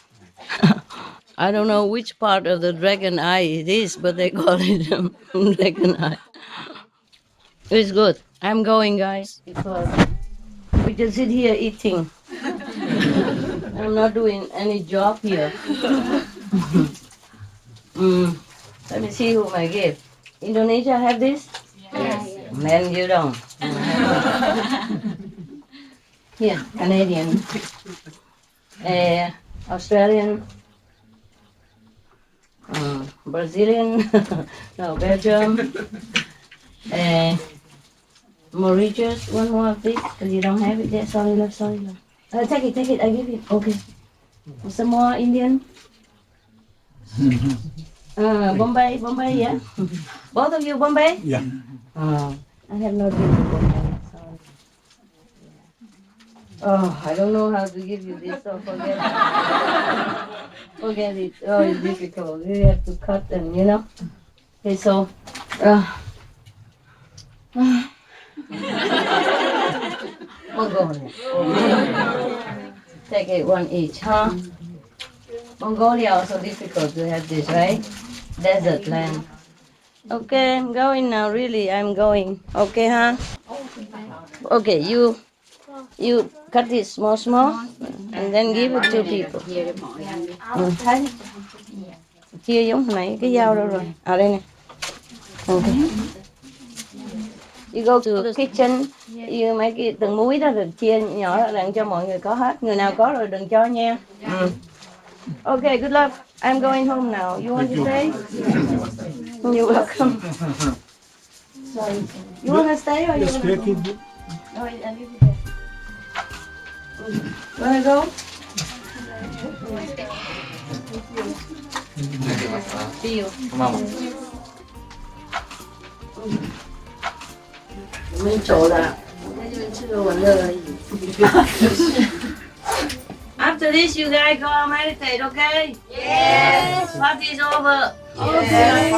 I don't know which part of the dragon eye it is, but they call it dragon eye. It's good. I'm going, guys, because we just sit here eating. I'm not doing any job here. Let me see who I give. Indonesia have this? Yes. Man, you don't. Here, Canadian, Australian, Brazilian, no, Belgium, Mauritius, one more of this, because you don't have it there. Sorry, love. Take it, I give it. Okay. Some more Indian. Bombay, yeah. Both of you Bombay? Yeah. I have not been to Bombay. Sorry. Oh, I don't know how to give you this, so forget it. Forget it. Oh, it's difficult. You have to cut them, you know? Okay, so... Mongolia. Take it one each, huh? Mongolia also difficult to have this, right? Desert land. Okay, I'm going now, really, I'm going. Okay, huh? Okay, you cut it small, and then give it to people. Chia cho mọi người. Thấy. Chia giống hồi nãy, cái dao đâu rồi? À đây nè. Okay. You go to the kitchen, you mấy cái từng muối đó rồi chia nhỏ ra đặng cho mọi người có hết. Người nào có rồi đừng cho nha. Okay, good luck. I'm going home now. You want to stay? You're welcome. Sorry. You want to stay or you Just want to take go? it. No, I leave it there. Wanna go? See you. Come on. Mình chỗ là After this, you guys go meditate, okay? Yes. Party's over. Okay.